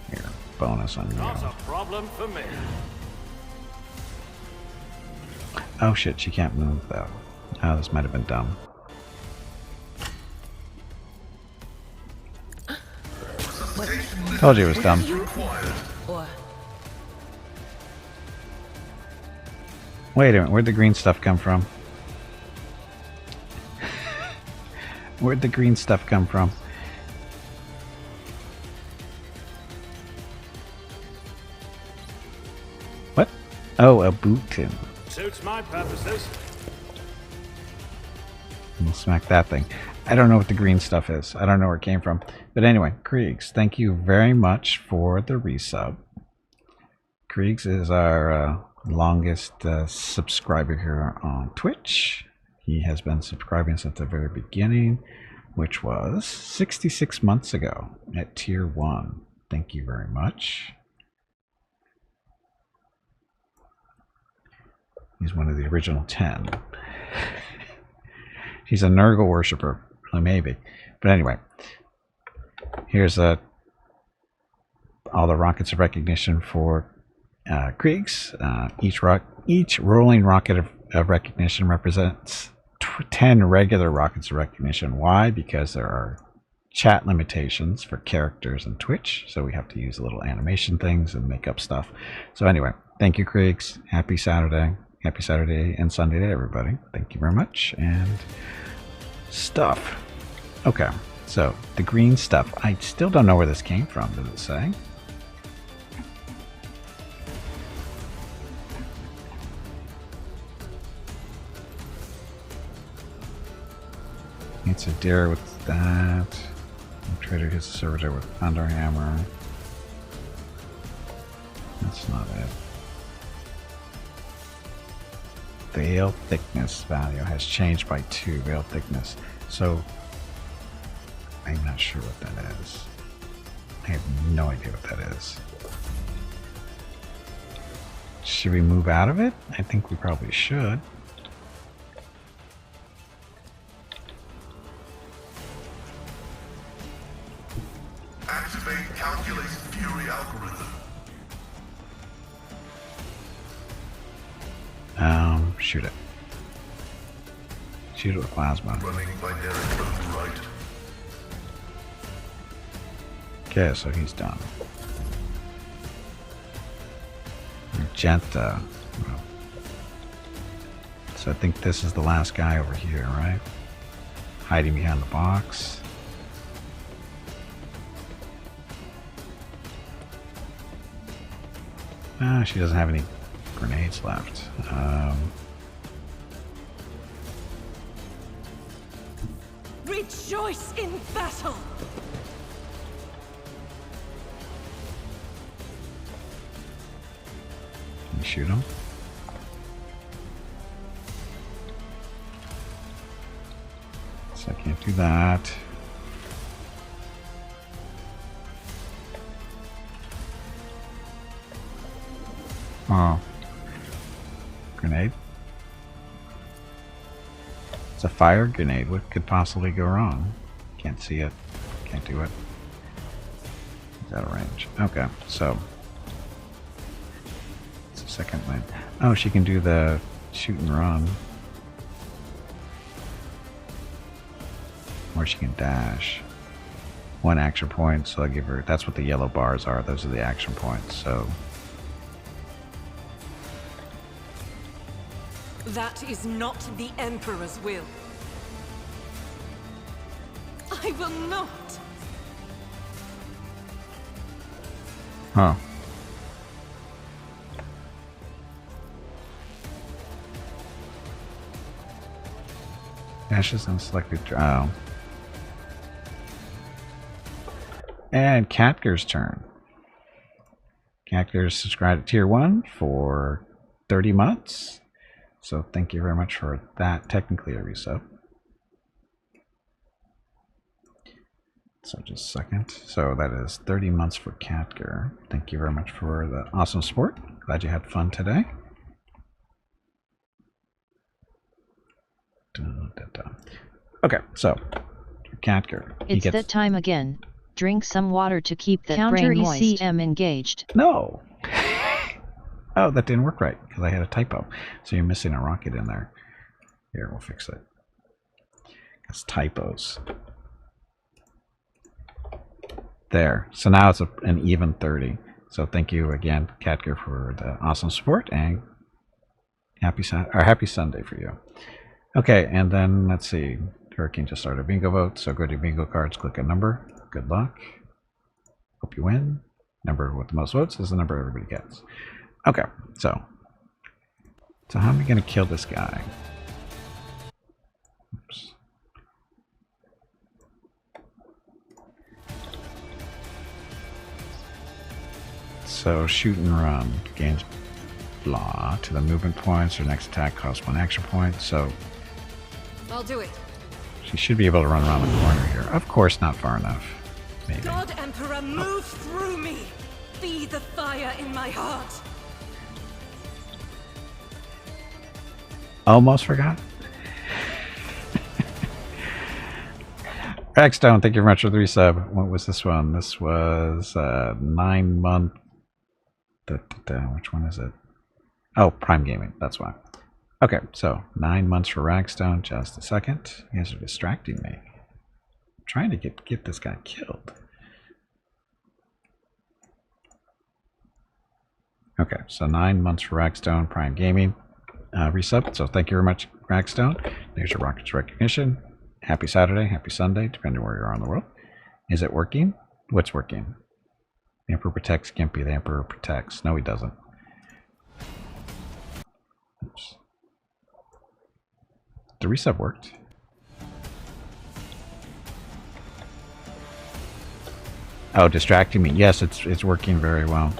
Here, bonus on you. Not a problem for me. Oh shit, she can't move though. Oh, this might have been dumb. Told you it was dumb. Wait a minute, where'd the green stuff come from? Where'd the green stuff come from? What? Oh, a bootin. Suits my purposes. We'll smack that thing. I don't know what the green stuff is. I don't know where it came from. But anyway, Kriegs, thank you very much for the resub. Kriegs is our longest subscriber here on Twitch. He has been subscribing since the very beginning, which was 66 months ago at tier 1. Thank you very much. He's one of the original 10. He's a Nurgle worshiper. Well, maybe. But anyway, here's all the rockets of recognition for Kriegs. Each rolling rocket of recognition represents 10 regular rockets of recognition. Why? Because there are chat limitations for characters in Twitch, so we have to use little animation things and make up stuff. So anyway, thank you, Kriegs. Happy Saturday. Happy Saturday and Sunday to everybody. Thank you very much. And stuff. Okay, so the green stuff. I still don't know where this came from. Does it say? It's a deer with that. Trader hits the servitor with thunder hammer. That's not it. The veil thickness value has changed by 2. Veil thickness. So I'm not sure what that is. I have no idea what that is. Should we move out of it? I think we probably should. Activate calculate fury algorithm. Shoot it. Shoot it with plasma. Running binary override. Okay, so he's done. Magenta. So I think this is the last guy over here, right? Hiding behind the box. Ah, she doesn't have any grenades left. Rejoice in battle! Can you shoot him? So I can't do that. Oh. Grenade? It's a fire grenade. What could possibly go wrong? Can't see it. Can't do it. Is out of range. Okay, so it's the second lane. Oh, she can do the shoot and run. Or she can dash. 1 action point, so I'll give her, that's what the yellow bars are, those are the action points, so. That is not the Emperor's will. I will not. Huh. Dashes unselected. Oh. And Katger's turn. Katger's subscribed to Tier 1 for 30 months. So thank you very much for that. Technically a resub. So just a second. So that is 30 months for Katger. Thank you very much for the awesome support. Glad you had fun today. Okay, so Katger. It's that time again. Drink some water to keep that Counter brain moist. ECM engaged. No. Oh, that didn't work right because I had a typo. So you're missing a rocket in there. Here, we'll fix it. It's typos. There. So now it's an even 30. So thank you again, Katger, for the awesome support and happy Sunday for you. Okay, and then let's see. Hurricane just started a bingo vote. So go to bingo cards, click a number. Good luck. Hope you win. Number with the most votes is the number everybody gets. Okay, so how am I going to kill this guy? Oops. So shoot and run gains blah to the movement points. Her next attack costs 1 action point. So I'll do it. she should be able to run around the corner here. Of course, not far enough. Maybe. God Emperor, move through me. Be the fire in my heart. Almost forgot. Rackstone, thank you very much for the resub. What was this one? This was 9 month. Which one is it? Oh, Prime Gaming. That's why. Okay, so 9 months for Rackstone. Just a second. You guys are distracting me. I'm trying to get this guy killed. Okay, so 9 months for Rackstone, Prime Gaming. Resub. So thank you very much, Rackstone. There's your Rockets recognition. Happy Saturday, happy Sunday, depending where you are in the world. Is it working? What's working? The Emperor protects Gimpy. The Emperor protects. No, he doesn't. Oops. The resub worked. Oh, distracting me. Yes, it's working very well.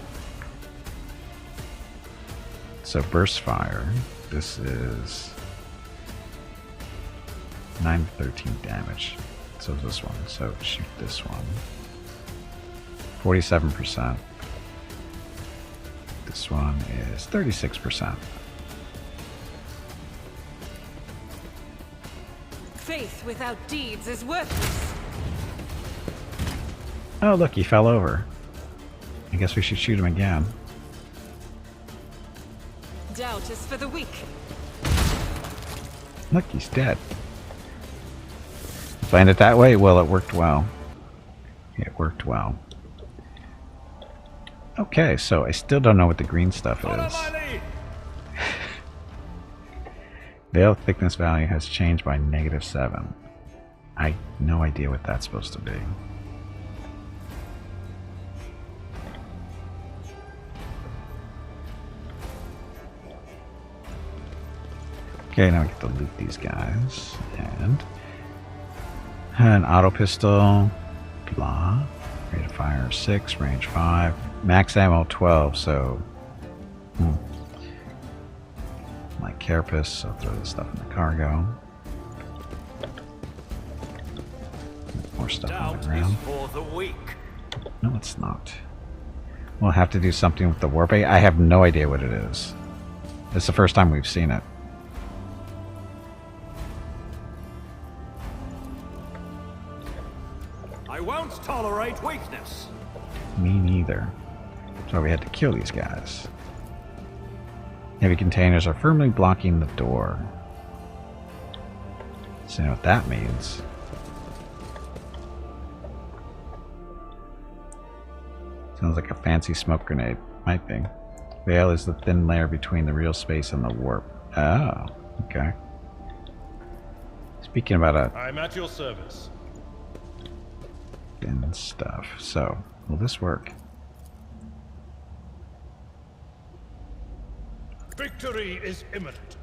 So burst fire. This is 9 to 13 damage. So this one. So shoot this one. 47%. This one is 36%. Faith without deeds is worthless. Oh, look, he fell over. I guess we should shoot him again. Doubt is for the weak. Look, he's dead. Find it that way? Well, it worked well. It worked well. Okay, so I still don't know what the green stuff is. Veil thickness value has changed by -7. I have no idea what that's supposed to be. Okay, now we get to loot these guys. And an auto pistol, blah. Rate of fire 6, range 5, max ammo 12, so like carapace, so throw this stuff in the cargo. More stuff on the ground. For the weak. No, it's not. We'll have to do something with the warbait. I have no idea what it is. It's the first time we've seen it. I won't tolerate weakness. Me neither. So we had to kill these guys. Heavy containers are firmly blocking the door. So you know what that means. Sounds like a fancy smoke grenade. Might be. Veil is the thin layer between the real space and the warp. Oh, okay. Speaking about I'm at your service. thin stuff. So, will this work? Victory is imminent.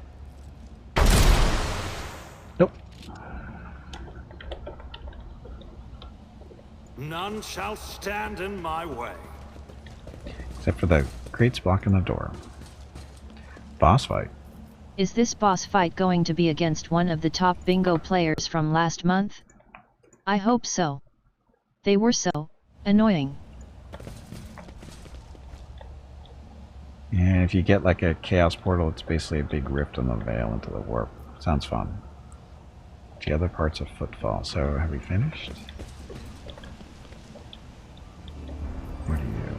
Nope. None shall stand in my way. Except for the crates blocking the door. Boss fight. Is this boss fight going to be against one of the top bingo players from last month? I hope so. They were so annoying. And if you get like a chaos portal, it's basically a big rift in the veil into the warp. Sounds fun. The other parts of Footfall. So have we finished? What do you?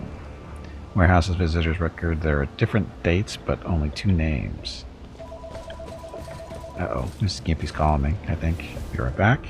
Warehouse's visitors record. There are different dates, but only 2 names. Uh-oh, Mrs. Gimpy's calling me, I think. Be right back.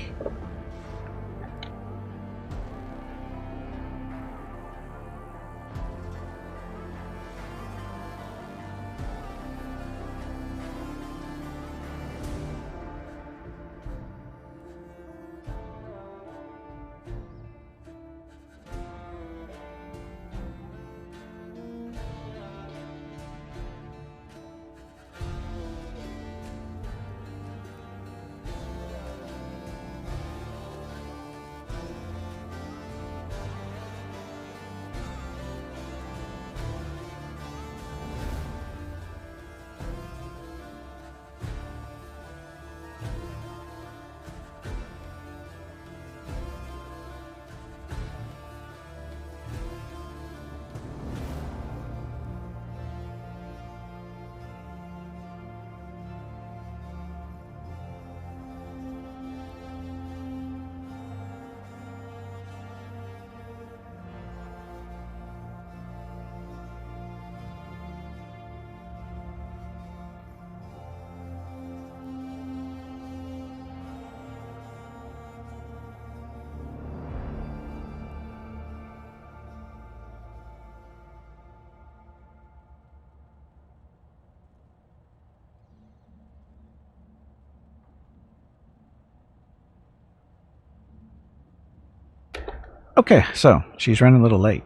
Okay, so she's running a little late.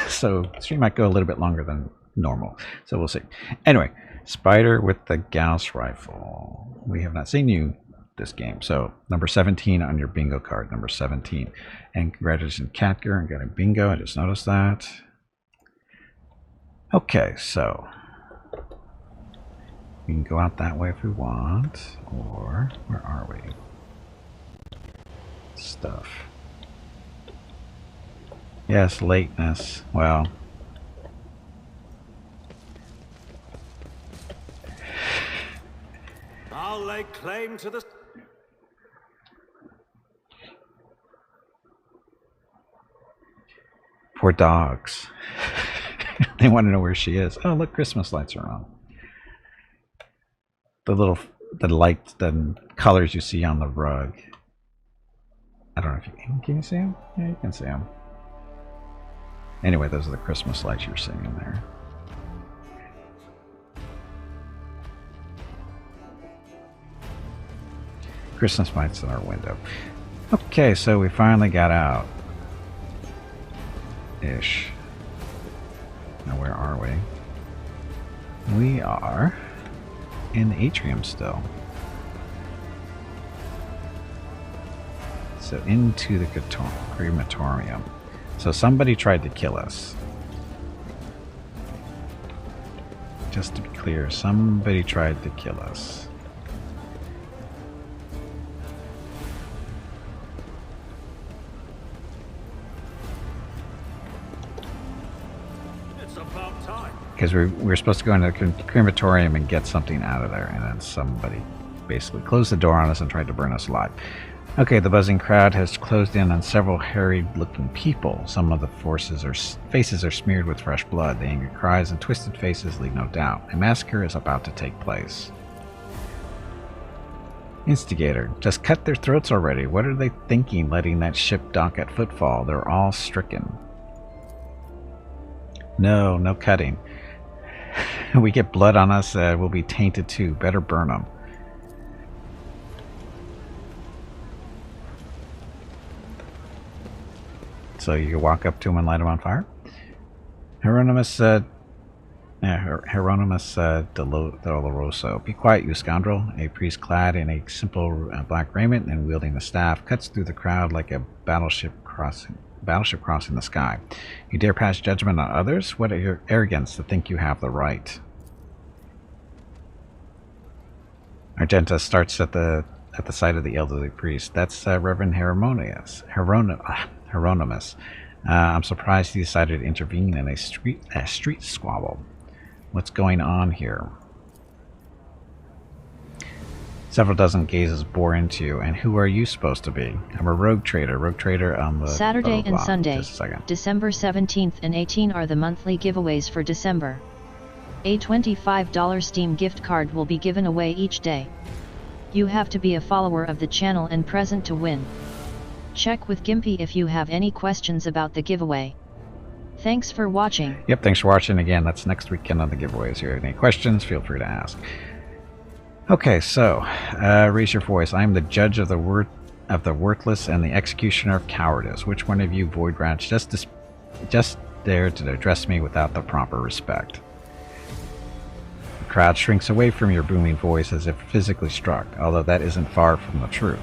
So the stream might go a little bit longer than normal. So we'll see. Anyway, Spider with the Gauss rifle. We have not seen you this game. So number 17 on your bingo card, number 17. And congratulations, Catger, and got a bingo. I just noticed that. Okay, so we can go out that way if we want. Or where are we? Stuff. Yes, lateness. Well, I'll lay claim to the... poor dogs. They want to know where she is. Oh, look, Christmas lights are on. The lights, the colors you see on the rug. I don't know if you can you see them? Yeah, you can see them. Anyway, those are the Christmas lights you're seeing in there. Christmas lights in our window. Okay, so we finally got out. Ish. Now where are we? We are in the atrium still. So into the crematorium. So somebody tried to kill us. Just to be clear, somebody tried to kill us. It's about time. Because we're supposed to go into the crematorium and get something out of there, and then somebody basically closed the door on us and tried to burn us alive. Okay, the buzzing crowd has closed in on several harried-looking people. Some of the faces are smeared with fresh blood. The angry cries and twisted faces leave no doubt. A massacre is about to take place. Instigator. Just cut their throats already. What are they thinking letting that ship dock at Footfall? They're all stricken. No, no cutting. We get blood on us, we'll be tainted too. Better burn them. So you can walk up to him and light him on fire? Hieronymus Doloroso. Be quiet, you scoundrel. A priest clad in a simple black raiment and wielding a staff cuts through the crowd like a battleship crossing the sky. You dare pass judgment on others? What arrogance to think you have the right. Argenta starts at the sight of the elderly priest. That's Reverend Hieronymus. I'm surprised he decided to intervene in a street squabble. What's going on here? Several dozen gazes bore into you, and who are you supposed to be? I'm a rogue trader on the Saturday and Sunday, Just a second. December 17th and 18 are the monthly giveaways for December. A $25 Steam gift card will be given away each day. You have to be a follower of the channel and present to win. Check with Gimpy if you have any questions about the giveaway. Thanks for watching. Yep, thanks for watching. Again, that's next weekend on the giveaways here. Any questions, feel free to ask. Okay, so, raise your voice. I am the judge of the worthless and the executioner of cowardice. Which one of you void rats just dared to address me without the proper respect? The crowd shrinks away from your booming voice as if physically struck, although that isn't far from the truth.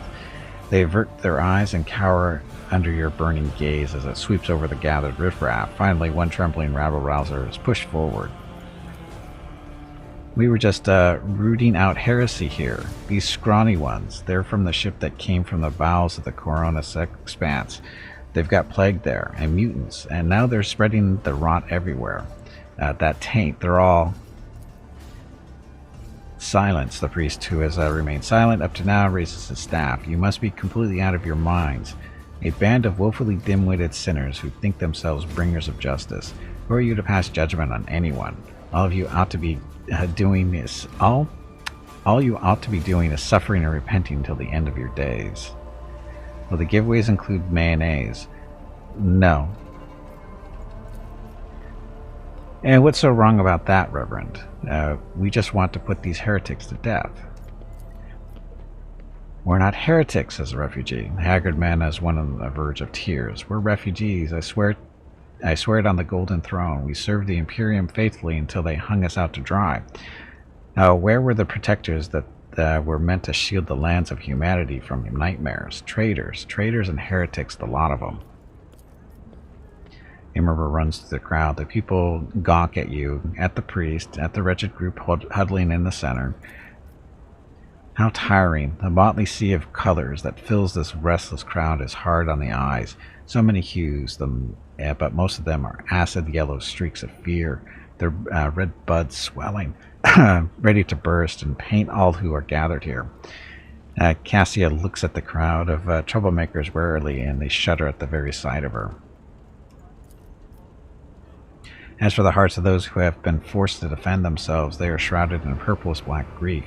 They avert their eyes and cower under your burning gaze as it sweeps over the gathered riffraff. Finally, one trembling rabble-rouser is pushed forward. We were just rooting out heresy here. These scrawny ones, they're from the ship that came from the bowels of the Coronis expanse. They've got plague there, and mutants, and now they're spreading the rot everywhere. That taint, they're all... Silence. The priest, who has remained silent up to now, raises his staff. You must be completely out of your minds. A band of woefully dim-witted sinners who think themselves bringers of justice. Who are you to pass judgment on anyone? All of you ought to be doing this. All you ought to be doing is suffering and repenting until the end of your days. Will the giveaways include mayonnaise? No. And what's so wrong about that, Reverend? We just want to put these heretics to death. We're not heretics, says the refugee. The haggard man is one on the verge of tears. We're refugees. I swear it on the golden throne. We served the Imperium faithfully until they hung us out to dry. Now, where were the protectors that were meant to shield the lands of humanity from nightmares? Traitors and heretics, the lot of them. A murmur runs through the crowd. The people gawk at you, at the priest, at the wretched group huddling in the center. How tiring. The motley sea of colors that fills this restless crowd is hard on the eyes. So many hues, but most of them are acid yellow streaks of fear, their red buds swelling, ready to burst and paint all who are gathered here. Cassia looks at the crowd of troublemakers warily, and they shudder at the very sight of her. As for the hearts of those who have been forced to defend themselves, they are shrouded in purplish black grief,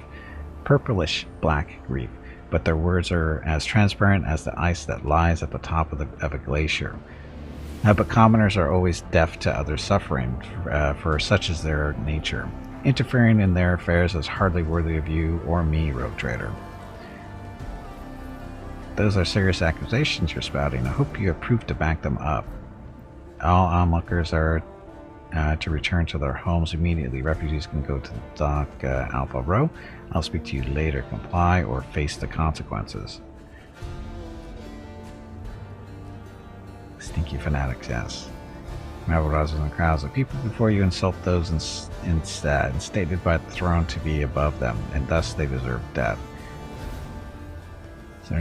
but their words are as transparent as the ice that lies at the top of a glacier. But commoners are always deaf to others' suffering, for such is their nature. Interfering in their affairs is hardly worthy of you or me, rogue trader. Those are serious accusations you're spouting. I hope you have proof to back them up. All onlookers are to return to their homes immediately. Refugees can go to the dock Alpha Row. I'll speak to you later. Comply or face the consequences. Stinky fanatics, yes. Rabble-rousers and crowds of people before you insult those instated by the throne to be above them, and thus they deserve death. So,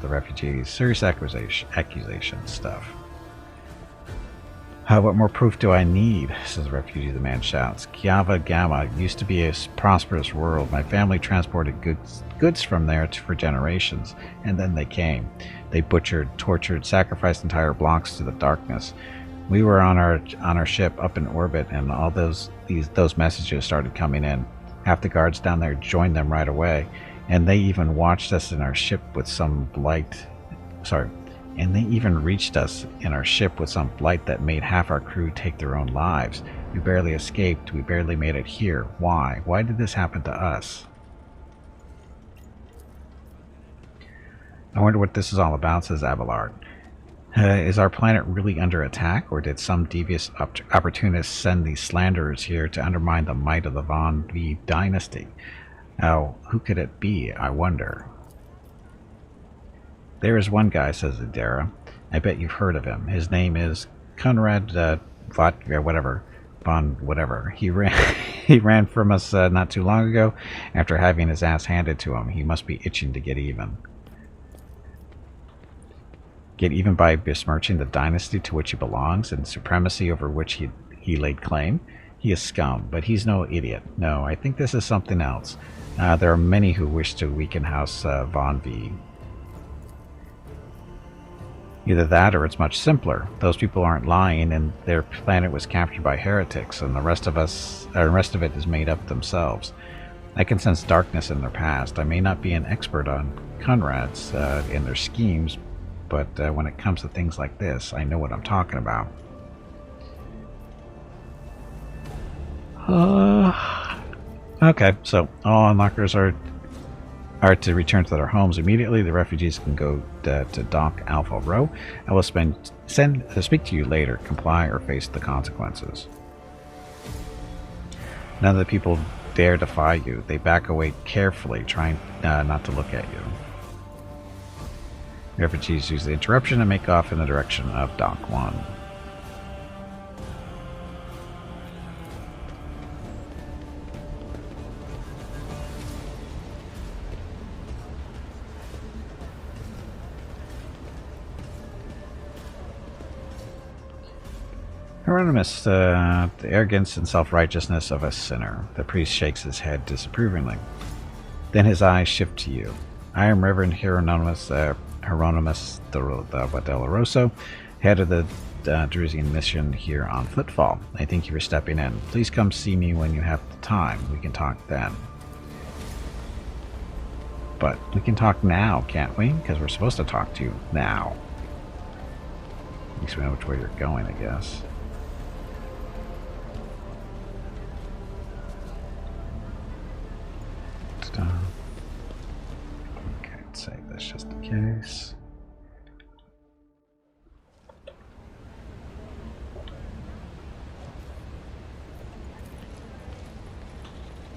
the refugees, serious accusation stuff. What more proof do I need? Says the refugee, the man shouts. Kiava Gamma used to be a prosperous world. My family transported goods from there for generations, and then they came. They butchered, tortured, sacrificed entire blocks to the darkness. We were on our ship up in orbit, and all those messages started coming in. Half the guards down there joined them right away, and they even watched us in our ship with some blight. And they even reached us in our ship with some blight that made half our crew take their own lives. We barely escaped. We barely made it here. Why? Why did this happen to us? I wonder what this is all about, says Abelard. Is our planet really under attack, or did some devious opportunists send these slanderers here to undermine the might of the Von V dynasty? Now, who could it be, I wonder? There is one guy, says Idera. I bet you've heard of him. His name is Conrad Von whatever. He ran from us not too long ago after having his ass handed to him. He must be itching to get even. Get even by besmirching the dynasty to which he belongs and supremacy over which he laid claim? He is scum, but he's no idiot. No, I think this is something else. There are many who wish to weaken House Von V. Either that, or it's much simpler. Those people aren't lying, and their planet was captured by heretics, and the rest of it is made up themselves. I can sense darkness in their past. I may not be an expert on Conrad's and their schemes, but when it comes to things like this, I know what I'm talking about. Okay, so all onlookers are to return to their homes immediately. The refugees can go to Dock Alpha Row. I will speak to you later. Comply or face the consequences. None of the people dare defy you. They back away carefully, trying not to look at you. Refugees use the interruption and make off in the direction of Dock 1. Hieronymus, the arrogance and self-righteousness of a sinner. The priest shakes his head disapprovingly. Then his eyes shift to you. I am Reverend Hieronymus de Rosso, head of the Drusian mission here on Footfall. I thank you for stepping in. Please come see me when you have the time. We can talk then. But we can talk now, can't we? Because we're supposed to talk to you now. At least we know which way you're going, I guess. Okay, let's save this just in case.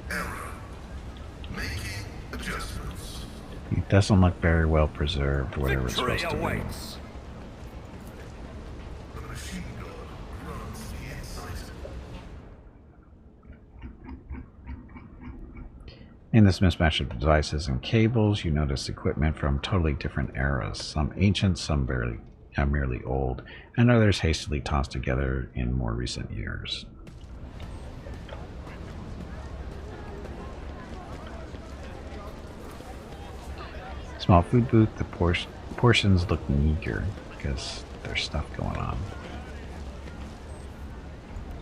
Error. Making adjustments. It doesn't look very well preserved, whatever it's Victory supposed to awaits. The machine god runs the insight. In this mismatch of devices and cables, you notice equipment from totally different eras, some ancient, some merely old, and others hastily tossed together in more recent years. Small food booth, the portions look meager because there's stuff going on.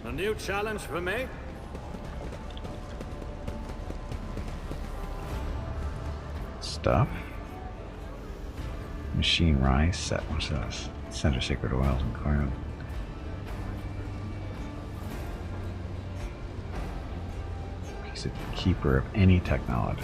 A new challenge for me? Stuff. Machine rice set. What's this? Center sacred oils and corn. He's a keeper of any technology.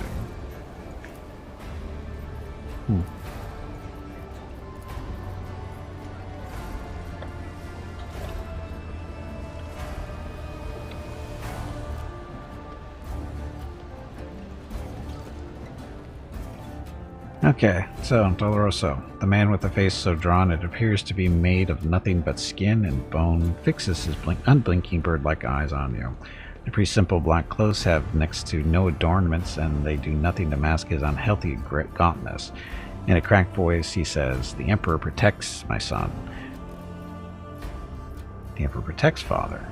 Okay, so Doloroso, the man with the face so drawn it appears to be made of nothing but skin and bone, fixes his unblinking bird-like eyes on you. The priest's simple black clothes have next to no adornments, and they do nothing to mask his unhealthy gauntness. In a cracked voice, he says, "The Emperor protects my son." The Emperor protects Father.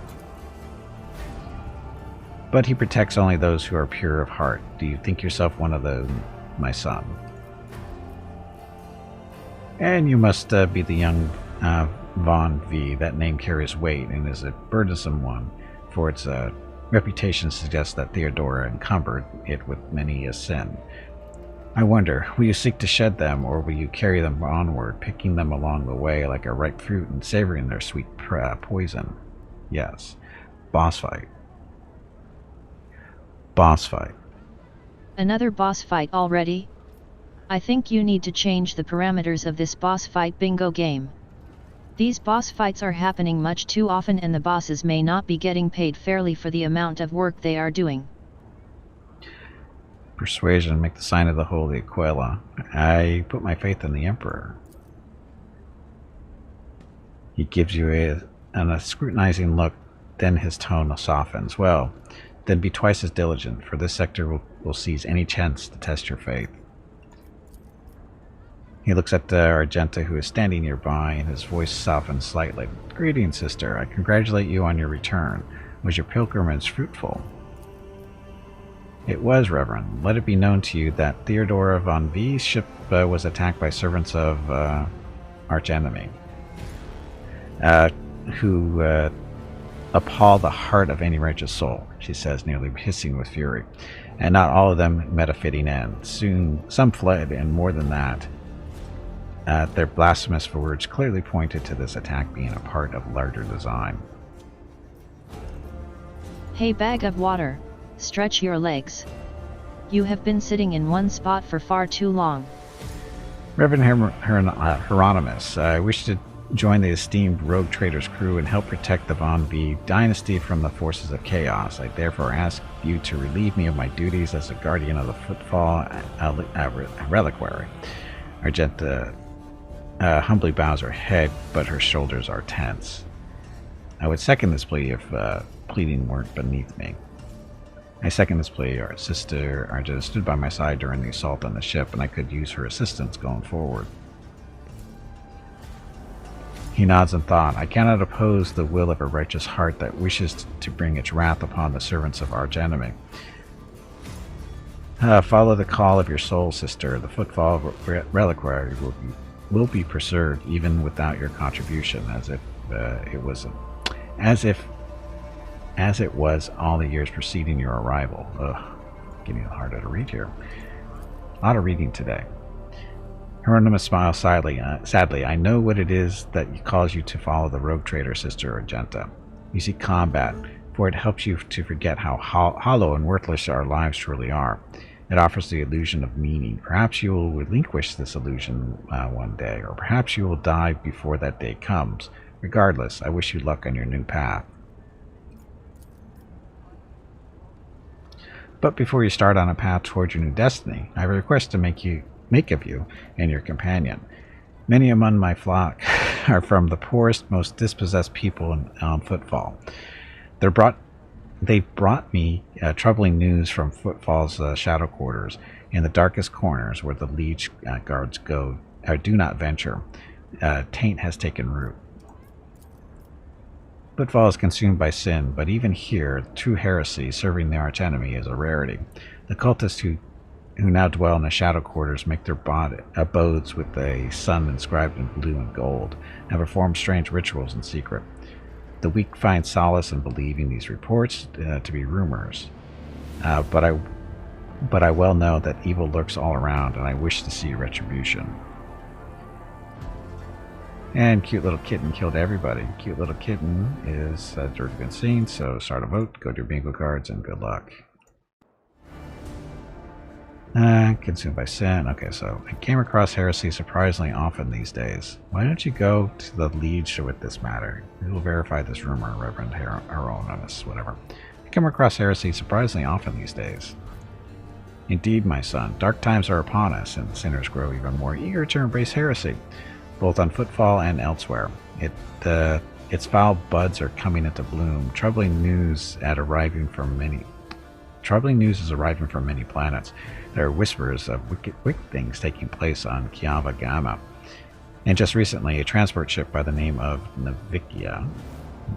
But he protects only those who are pure of heart. Do you think yourself one of them, my son? And you must be the young Von V. That name carries weight and is a burdensome one, for its reputation suggests that Theodora encumbered it with many a sin. I wonder, will you seek to shed them, or will you carry them onward, picking them along the way like a ripe fruit and savoring their sweet poison? Yes. Boss fight. Boss fight. Another boss fight already? I think you need to change the parameters of this boss fight bingo game. These boss fights are happening much too often and the bosses may not be getting paid fairly for the amount of work they are doing. Persuasion, make the sign of the Holy Aquila. I put my faith in the Emperor. He gives you a scrutinizing look, then his tone softens. Well, then be twice as diligent, for this sector will seize any chance to test your faith. He looks at Argenta, who is standing nearby, and his voice softens slightly. Greetings, sister. I congratulate you on your return. Was your pilgrimage fruitful? It was, Reverend. Let it be known to you that Theodora von V's ship was attacked by servants of archenemy, who appall the heart of any righteous soul, she says, nearly hissing with fury. And not all of them met a fitting end. Soon some fled, and more than that, their blasphemous words clearly pointed to this attack being a part of larger design. Hey, bag of water, stretch your legs. You have been sitting in one spot for far too long. Reverend Hieronymus, I wish to join the esteemed rogue trader's crew and help protect the Von V dynasty from the forces of chaos. I therefore ask you to relieve me of my duties as a guardian of the Footfall Reliquary. Argenta humbly bows her head, but her shoulders are tense. I would second this plea if pleading weren't beneath me. I second this plea. Our sister Argenta stood by my side during the assault on the ship, and I could use her assistance going forward. He nods in thought. I cannot oppose the will of a righteous heart that wishes to bring its wrath upon the servants of our enemy. Follow the call of your soul, sister. The Footfall Reliquary will be preserved even without your contribution, as it was all the years preceding your arrival. Ugh, getting harder to read here. A lot of reading today. Hieronymus smiles sadly. I know what it is that calls you to follow the rogue trader, Sister Argenta. You seek combat, for it helps you to forget how hollow and worthless our lives truly are. It offers the illusion of meaning. Perhaps you will relinquish this illusion one day, or perhaps you will die before that day comes. Regardless, I wish you luck on your new path. But before you start on a path towards your new destiny, I have a request to make of you and your companion. Many among my flock are from the poorest, most dispossessed people on Footfall. They've brought me troubling news from Footfall's shadow quarters in the darkest corners where the liege guards go or do not venture. Taint has taken root. Footfall is consumed by sin, but even here, true heresy serving the archenemy is a rarity. The cultists who now dwell in the shadow quarters make their abodes with a sun inscribed in blue and gold, and perform strange rituals in secret. The weak find solace in believing these reports to be rumors, but I well know that evil lurks all around, and I wish to see retribution. And cute little kitten killed everybody. Cute little kitten is already been seen, so start a vote, go to your bingo cards, and good luck. Consumed by sin. Okay, so I came across heresy surprisingly often these days. Why don't you go to the liege with this matter? We will verify this rumor, Reverend Hieronymus, whatever. I come across heresy surprisingly often these days. Indeed, my son, dark times are upon us, and sinners grow even more eager to embrace heresy, both on Footfall and elsewhere. Its foul buds are coming into bloom. Troubling news is arriving from many planets. There are whispers of wicked things taking place on Kiava Gamma. And just recently, a transport ship by the name of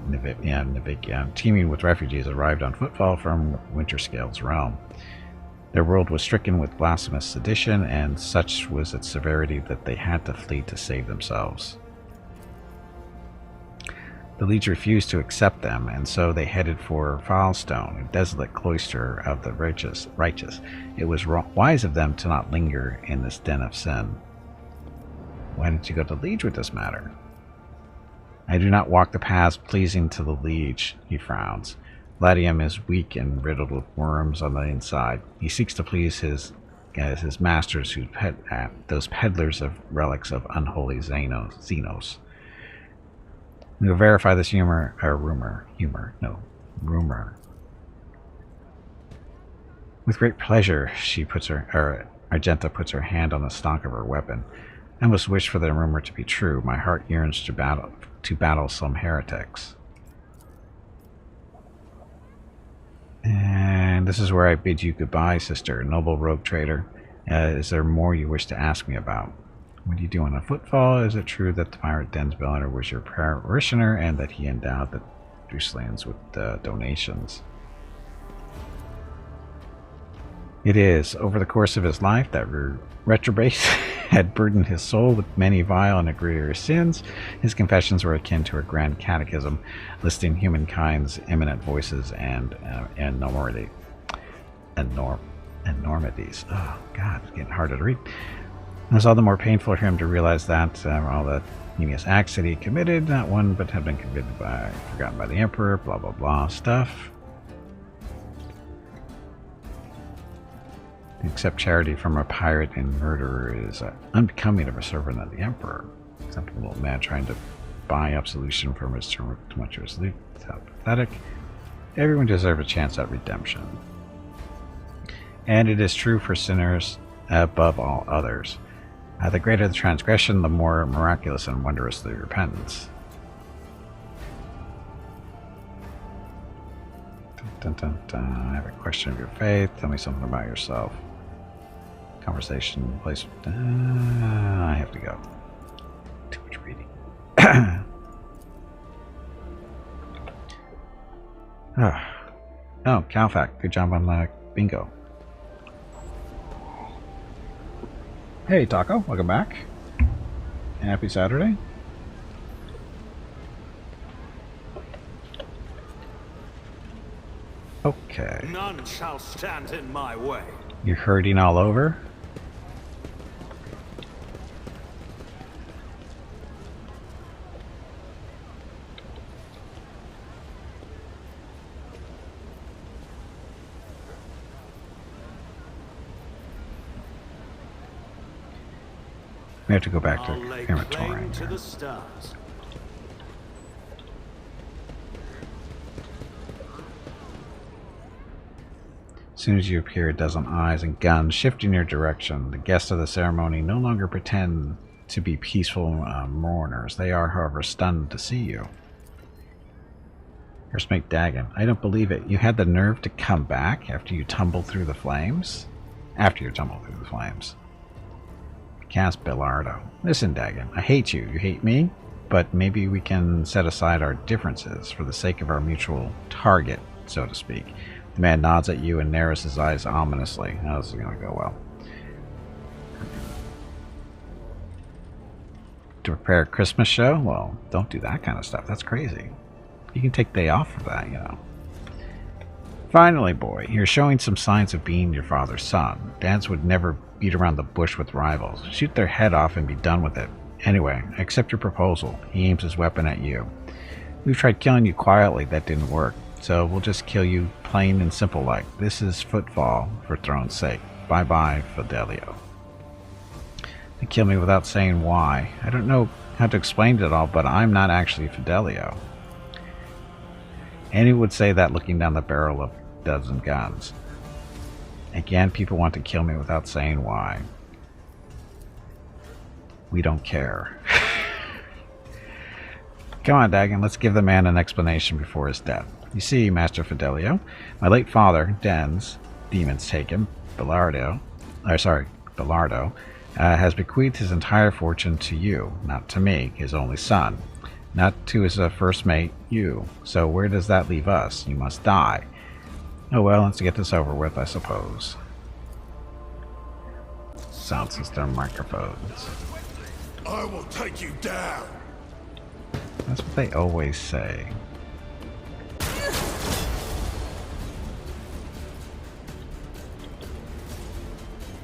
Navikia, teeming with refugees, arrived on footfall from Winterscale's realm. Their world was stricken with blasphemous sedition, and such was its severity that they had to flee to save themselves. The Liege refused to accept them, and so they headed for Filestone, a desolate cloister of the righteous. It was wise of them to not linger in this den of sin. Why didn't you go to Liege with this matter? I do not walk the paths pleasing to the Liege, he frowns. Latium is weak and riddled with worms on the inside. He seeks to please his masters, who those peddlers of relics of unholy Xenos. We will verify this rumor. With great pleasure, Argenta puts her hand on the stock of her weapon. I must wish for the rumor to be true. My heart yearns to battle some heretics. And this is where I bid you goodbye, sister, noble rogue trader. Is there more you wish to ask me about? What do you do on a footfall? Is it true that the pirate Den's Belliner was your parishioner and that he endowed the Druslands with donations? It is. Over the course of his life, that retrobate had burdened his soul with many vile and egregious sins. His confessions were akin to a grand catechism, listing humankind's eminent voices and enormities. Oh, God, it's getting harder to read. It was all the more painful for him to realize that all the heinous acts that he committed, not one but had been forgotten by the Emperor, blah blah blah stuff. To accept charity from a pirate and murderer is unbecoming of a servant of the Emperor. Except a little man trying to buy absolution from his tumultuous loot. It's how pathetic. Everyone deserves a chance at redemption. And it is true for sinners above all others. The greater the transgression, the more miraculous and wondrous the repentance. Dun, dun, dun. I have a question of your faith. Tell me something about yourself. Conversation, place. I have to go. Too much reading. Oh, Calfac. Good job on bingo. Hey, Taco. Welcome back. Happy Saturday. Okay. None shall stand in my way. You're hurting all over? We have to go back to crematorium. To the stars. As soon as you appear, a dozen eyes and guns shift in your direction. The guests of the ceremony no longer pretend to be peaceful mourners. They are, however, stunned to see you. Earthmate Dagon, I don't believe it. You had the nerve to come back after you tumbled through the flames? After you tumbled through the flames. Cast Bellardo. Listen, Dagon, I hate you. You hate me? But maybe we can set aside our differences for the sake of our mutual target, so to speak. The man nods at you and narrows his eyes ominously. How this is going to go well. To prepare a Christmas show? Well, don't do that kind of stuff. That's crazy. You can take day off for that, you know. Finally, boy, you're showing some signs of being your father's son. Dads would never beat around the bush with rivals. Shoot their head off and be done with it. Anyway, I accept your proposal. He aims his weapon at you. We've tried killing you quietly. That didn't work. So we'll just kill you plain and simple like. This is footfall for throne's sake. Bye-bye, Fidelio. They kill me without saying why. I don't know how to explain it all, but I'm not actually Fidelio. Anyone would say that looking down the barrel of a dozen guns. Again, people want to kill me without saying why. We don't care. Come on, Dagon, let's give the man an explanation before his death. You see, Master Fidelio, my late father, Den's, demons take him, Bellardo, has bequeathed his entire fortune to you, not to me, his only son. Not to his first mate, you. So where does that leave us? You must die. Oh well, let's get this over with, I suppose. Sound system microphones. I will take you down. That's what they always say.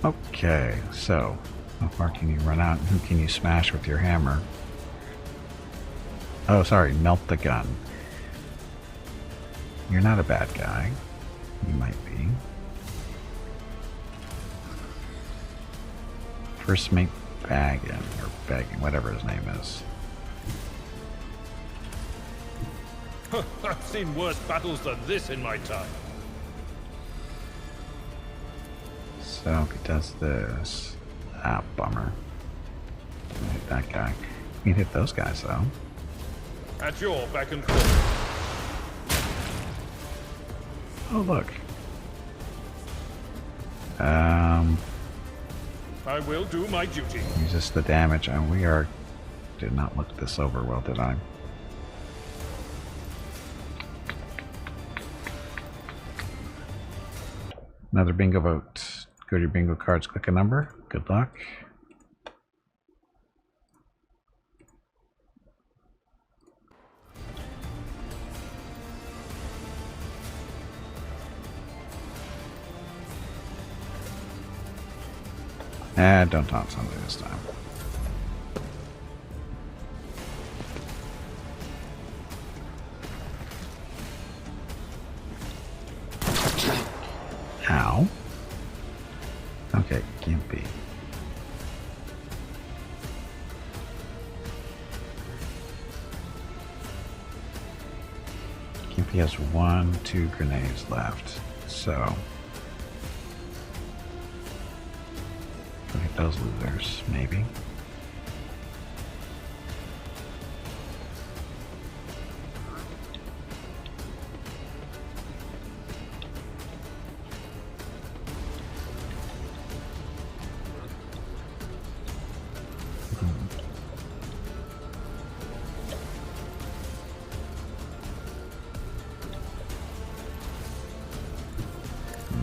Okay, so how far can you run out and who can you smash with your hammer? Oh, sorry, melt the gun. You're not a bad guy. You might be. First mate Baggin, or Baggin, whatever his name is. I've seen worse battles than this in my time. So if he does this... Ah, bummer. Hit that guy. You can hit those guys, though. At your beck and call. Oh, look. I will do my duty. Resist the damage, and we are... Did not look this over well, did I? Another bingo vote. Go to your bingo cards, click a number. Good luck. Don't taunt somebody this time. Ow. Okay, Gimpy. Gimpy has 2 grenades left, so look at those losers, maybe.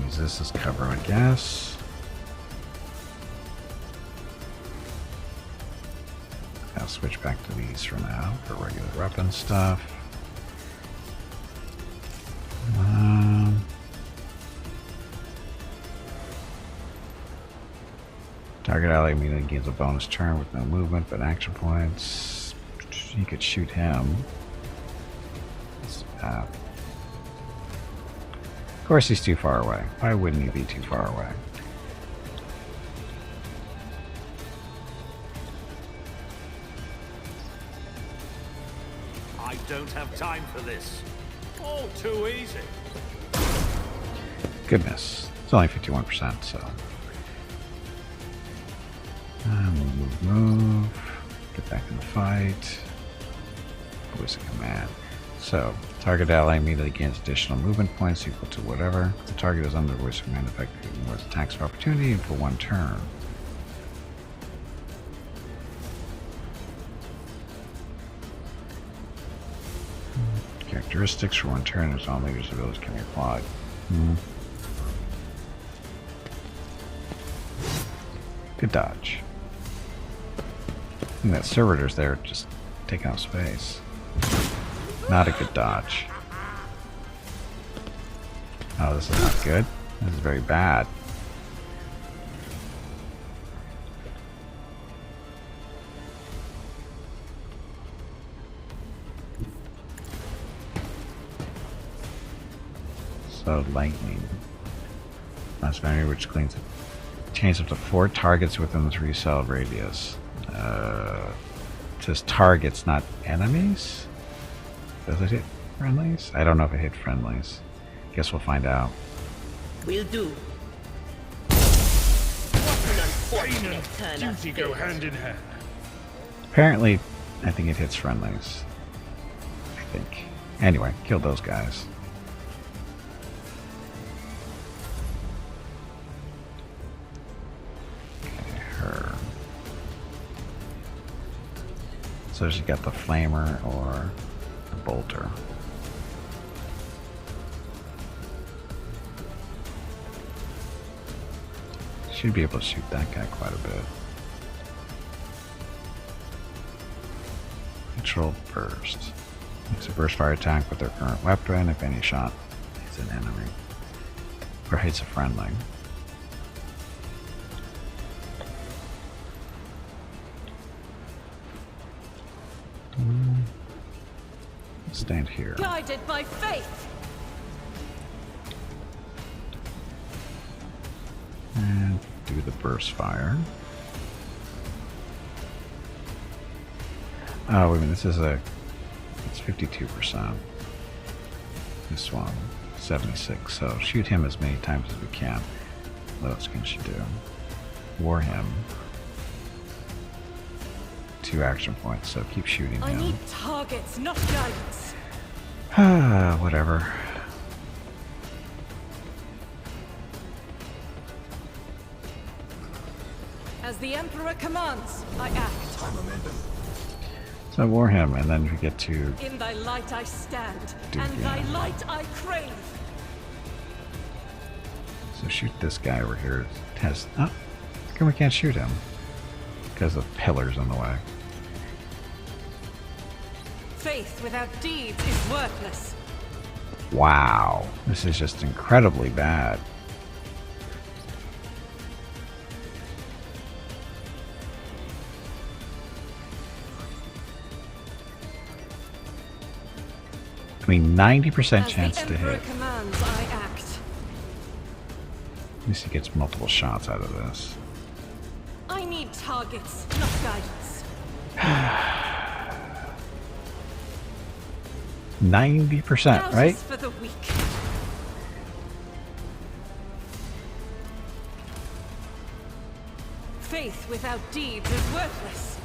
Use this as cover, I guess. I'll switch back to these for now for regular weapon stuff. Target ally immediately gains a bonus turn with no movement but action points. You could shoot him. Of course he's too far away. Why wouldn't he be too far away? I don't have time for this. All too easy. Goodness. It's only 51%, so. Move. Get back in the fight. Voice of command. So, target ally immediately gains additional movement points equal to whatever. The target is under voice of command effect with attacks of opportunity for 1 turn. Characteristics for 1 turn as all leaders' abilities can be applied. Good dodge. And that servitor's there just taking up space. Not a good dodge. Oh, this is not good. This is very bad. So lightning. Last value which cleans it. Change up to 4 targets within the 3 cell radius. It says targets, not enemies? Does it hit friendlies? I don't know if it hit friendlies. Guess we'll find out. Will do. Pain and duty go hand in hand. Apparently, I think it hits friendlies. I think. Anyway, kill those guys. So she got the flamer or the bolter. Should be able to shoot that guy quite a bit. Controlled burst. Makes a burst fire attack with their current weapon if any shot hits an enemy. Or hits a friendly. Stand here. Guided by faith. And do the burst fire. Oh, wait a minute, this is it's 52%. This one, 76. So shoot him as many times as we can. What else can she do? War him. 2 action points, so keep shooting I him. need targets, not guidance. Whatever. As the Emperor commands, I act. So war him, and then we get to In thy light I stand, Do and the- thy light I crave. so shoot this guy over here. It has how come we can't shoot him? Because of pillars in the way. Faith without deeds is worthless. Wow, this is just incredibly bad. I mean, 90% As chance the to Emperor hit. commands, I act. At least he gets multiple shots out of this. I need targets, not guidance. 90%, Houses right? for the weak. Faith without deeds is worthless.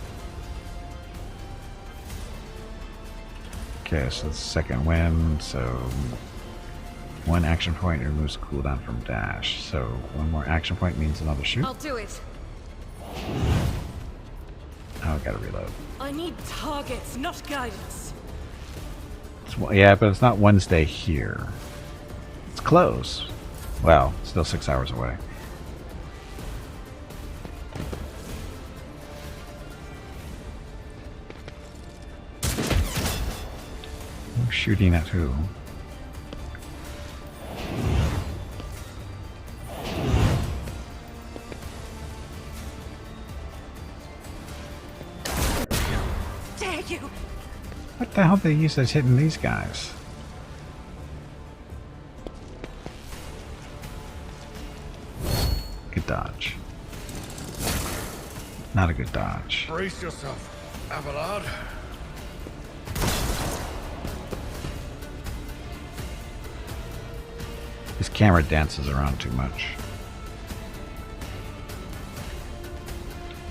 Okay, so the second win, so 1 action point removes cooldown from dash. So 1 more action point means another shoot. I'll do it. Oh, I gotta reload. I need targets, not guidance. Yeah, but it's not Wednesday here. It's close. Well, still 6 hours away. We're shooting at who? Dare you! What the hell did they use as hitting these guys? Good dodge. Not a good dodge. Brace yourself, Abelard. His camera dances around too much.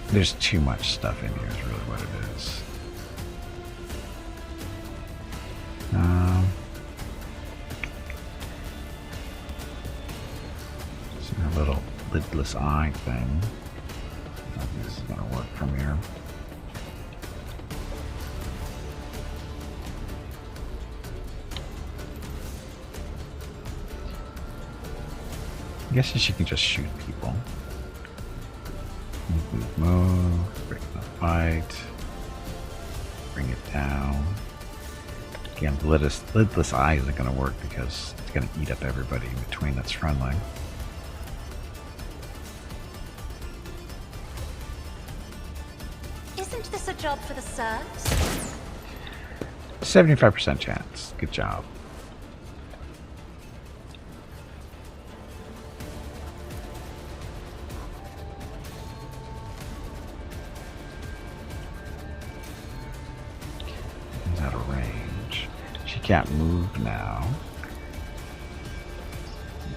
There's too much stuff in here is really what it is. See a little lidless eye thing. I don't think this is gonna work from here. I guess she can just shoot people. Move, break the fight, bring it down. Again, the lidless eye isn't going to work because it's going to eat up everybody in between that's friendly. Isn't this a job for the serfs? 75% chance. Good job. He's out of range. She can't move now.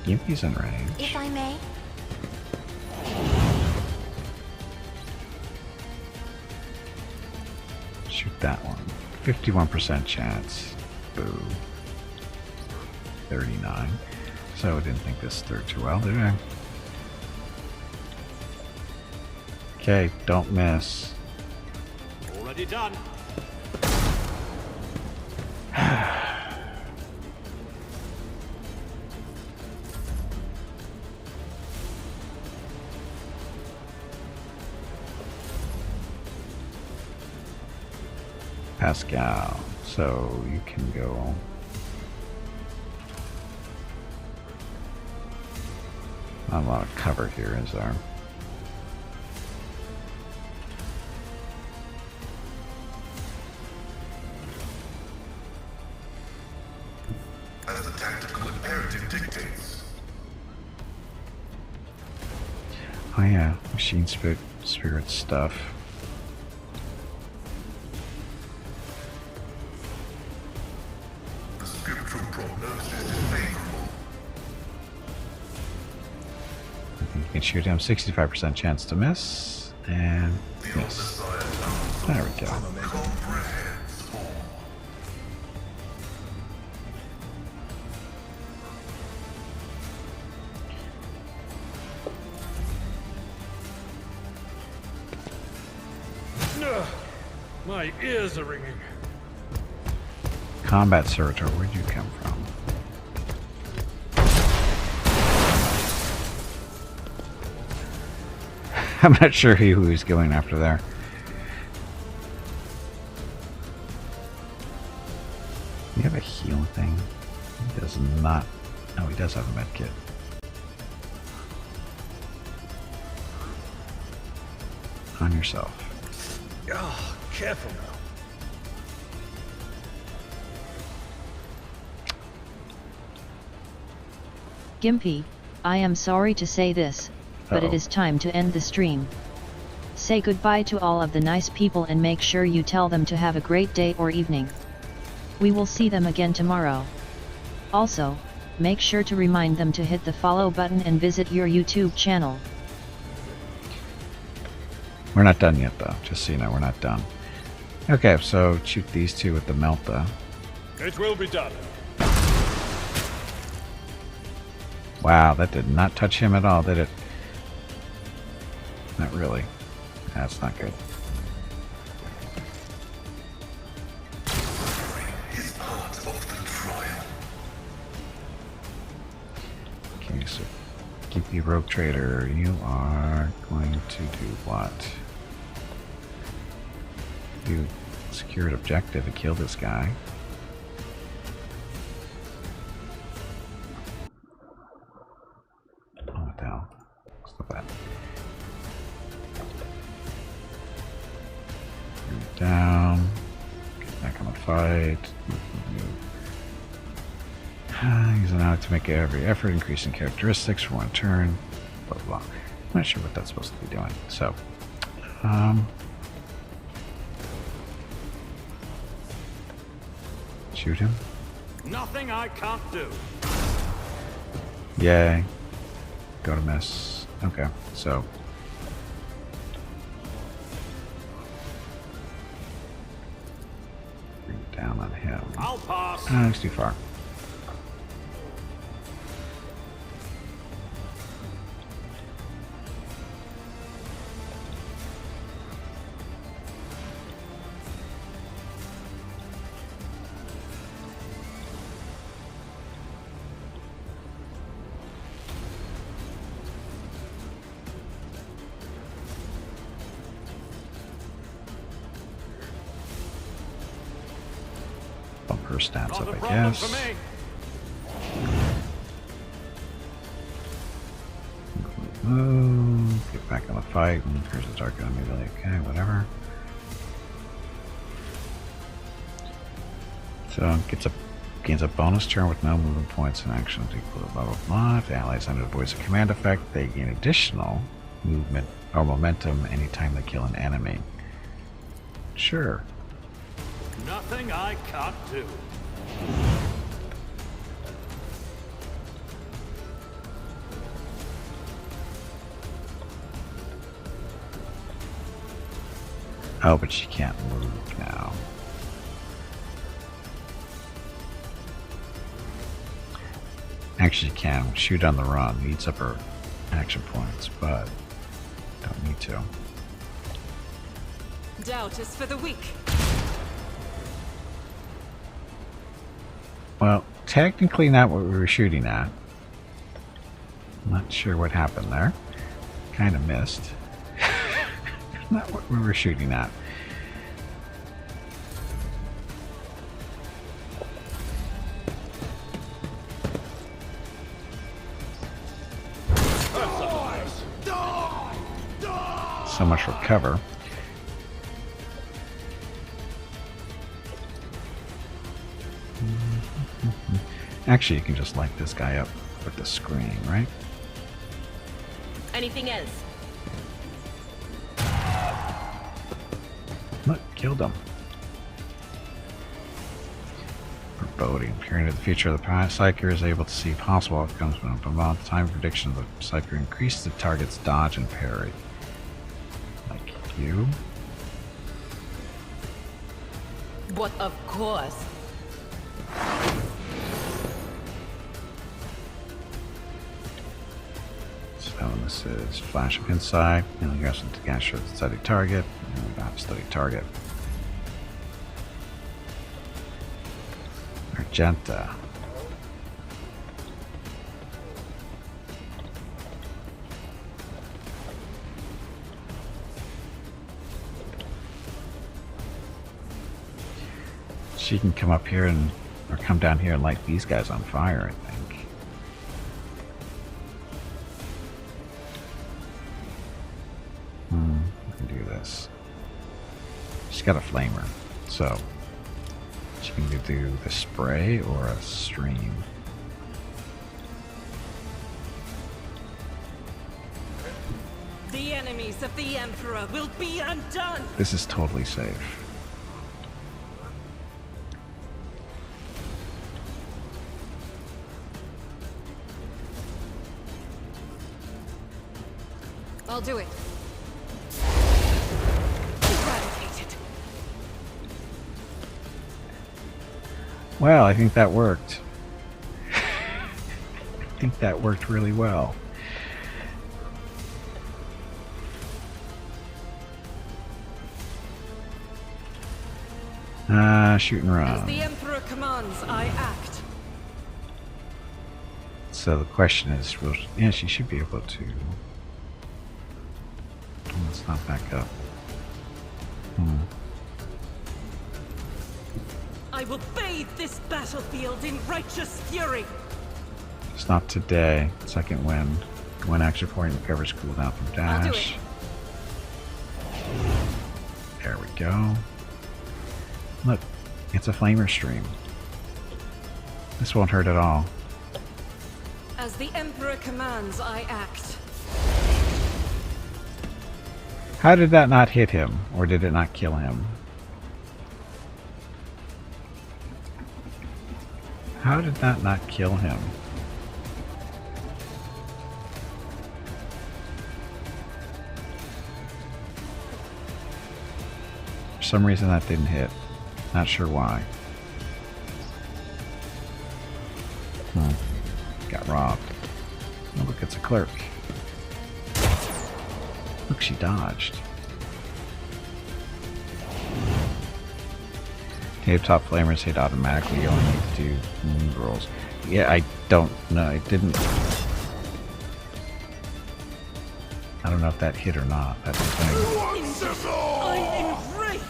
Gimpy's in range. If I may. Shoot that one. 51% chance. Boo. 39. So I didn't think this through too well, did I? Okay, don't miss. Already done. Pascal, so you can go. Not a lot of cover here, is there? As the tactical imperative dictates. Oh yeah, machine spirit stuff. The spiritual prognosis is favorable. I think you can shoot him. 65% chance to miss, and The miss. Omnissiah There we go. comprehends all. Ugh, my ears are ringing. Combat servitor, where'd you come from? I'm not sure who was going after there. You have a heal thing? He does not. Oh, he does have a med kit. On yourself. Oh, careful now. Gimpy, I am sorry to say this, but it Uh-oh. is time to end the stream. Say goodbye to all of the nice people and make sure you tell them to have a great day or evening. We will see them again tomorrow. Also, make sure to remind them to hit the follow button and visit your YouTube channel. We're not done yet, though. Just so you know, we're not done. Okay, so shoot these two with the Melta. It will be done. Wow, that did not touch him at all, did it? Not really. That's not good. Is part of the trial. Okay, so keep the rogue trader. You are going to do what? You secure an objective and kill this guy. Oh, what the hell? Stop that. Move down. Get back on the fight. Use an ally to make every effort, increasing characteristics for one turn. Blah, blah, blah. I'm not sure what that's supposed to be doing. So, shoot him. Nothing I can't do. Yay. Go to miss. Okay, so. Bring it down on him. I'll pass. That's too far. Bump her stats Not up, a I problem guess. for me. Get back in the fight, and here's the dark enemy. Really, okay, whatever. So gains a bonus turn with no movement points and actions equal to blah blah blah. If the allies under the voice of command effect, they gain additional movement or momentum anytime they kill an enemy. Sure. Nothing I can't do. Oh, but she can't move now. Actually, she can shoot on the run. Eats up her action points, but don't need to. Doubt is for the weak. Well, technically not what we were shooting at. Not sure what happened there. Kind of missed. Not what we were shooting at. So much for cover. Actually, you can just light this guy up with the screen, right? Anything else? Look, killed him. Foreboding. Peering into the future of the Psyker is able to see possible outcomes when about the time prediction of the Psyker increases the target's dodge and parry. Like you. But of course. So this is flash up inside, and we got some to capture the study target, and we got a study target. Argenta. She can come up here and, or come down here and light these guys on fire, I think. We can do this. She's got a flamer, so she can either do the spray or a stream. The enemies of the Emperor will be undone! This is totally safe. I'll do it. Eradicated. Well, I think that worked. I think that worked really well. Shoot and As run. the Emperor commands, I act. So the question is, will yeah, she should be able to. Let's not back up. I will bathe this battlefield in righteous fury. It's not today. Second wind. One action point recovers cooldown from I'll do dash. There we go. Look, it's a flamer stream. This won't hurt at all. As the Emperor commands, I act. How did that not hit him? Or did it not kill him? How did that not kill him? For some reason that didn't hit. Not sure why. Got robbed. Oh, look, it's a clerk. Look, she dodged. Tabletop flamers hit automatically. You only need to do wound rolls. Yeah, I don't know. It didn't. I don't know if that hit or not. That's the thing. I'm enraged!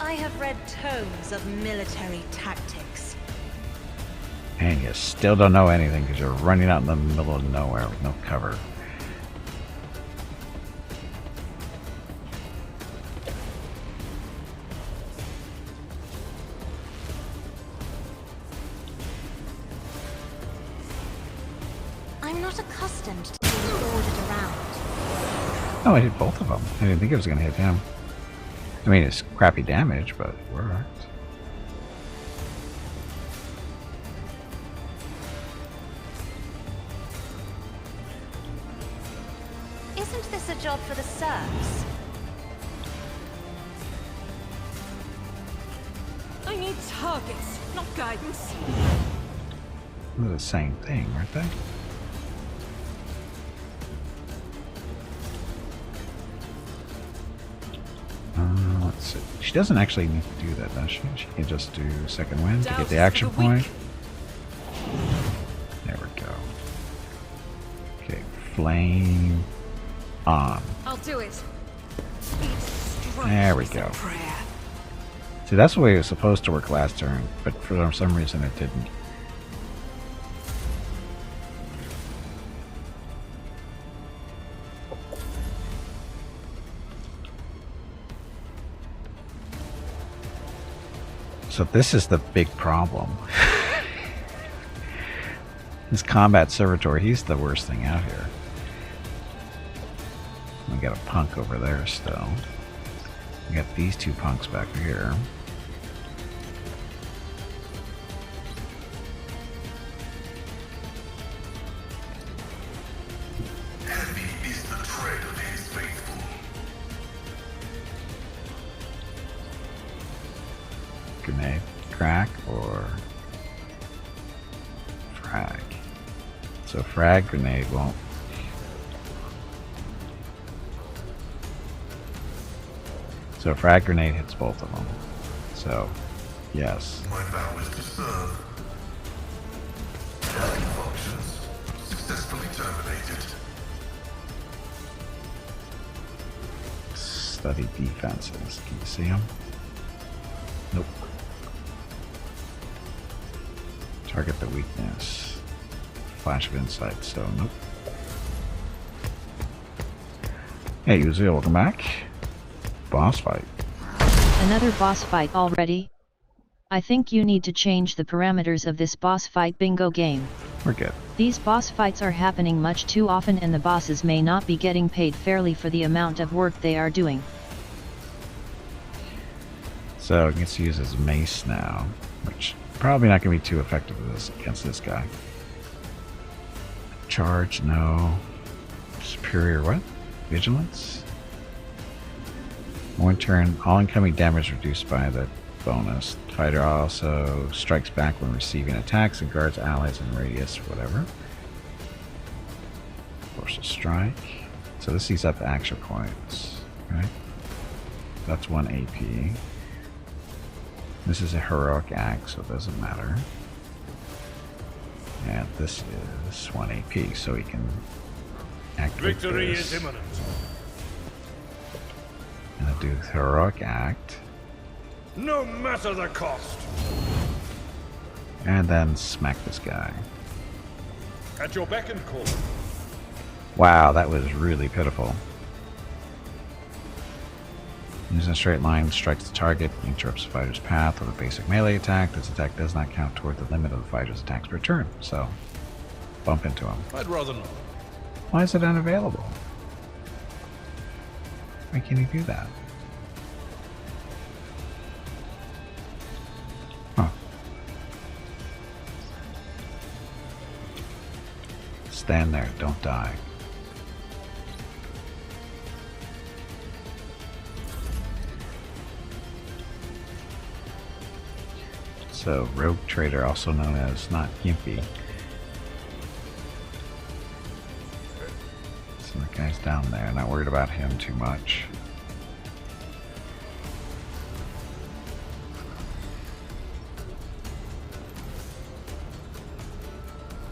I have read tomes of military tactics. And you still don't know anything because you're running out in the middle of nowhere with no cover. I'm not accustomed to being ordered around. Oh, I hit both of them. I didn't think it was going to hit him. I mean, it's crappy damage, but it worked. Isn't this this a job for the serfs? I need targets, not guidance. They're the same thing, aren't they? Let's see. She doesn't actually need to do that, does she? She can just do second wind to get the action point. There we go. Okay, flame on. I'll do it. There we go. See, that's the way it was supposed to work last turn, but for some reason it didn't. So this is the big problem. This combat servitor, he's the worst thing out here. We got a punk over there still. We got these two punks back here. Heavy is the tread of his faithful. Grenade, crack, or frag. So frag, grenade won't. So frag grenade hits both of them. So, yes. My vow is to serve. Health functions successfully terminated. Study defenses. Can you see them? Nope. Target the weakness. Flash of insight, so nope. Hey, Uzi, welcome back. Boss fight. Another boss fight already? I think you need to change the parameters of this boss fight bingo game. We're good. These boss fights are happening much too often and the bosses may not be getting paid fairly for the amount of work they are doing. So it gets used as mace now, which probably not going to be too effective against this guy. Charge, no. Superior what? Vigilance? One turn, all incoming damage reduced by the bonus. Fighter also strikes back when receiving attacks and guards allies in radius, whatever. Force a strike. So this eats up action points, right? That's 1 AP. This is a heroic act, so it doesn't matter. And this is 1 AP, so he can activate Victory this. is imminent. And I'll do the heroic act. No matter the cost. And then smack this guy. At your beck and call. Wow, that was really pitiful. Using a straight line, strikes the target, interrupts the fighter's path with a basic melee attack. This attack does not count toward the limit of the fighter's attacks per turn, so bump into him. I'd rather not. Why is it unavailable? Why can't he do that? Huh. Stand there, don't die. So, Rogue Trader, also known as not Gimpy. So the guy's down there, not worried about him too much.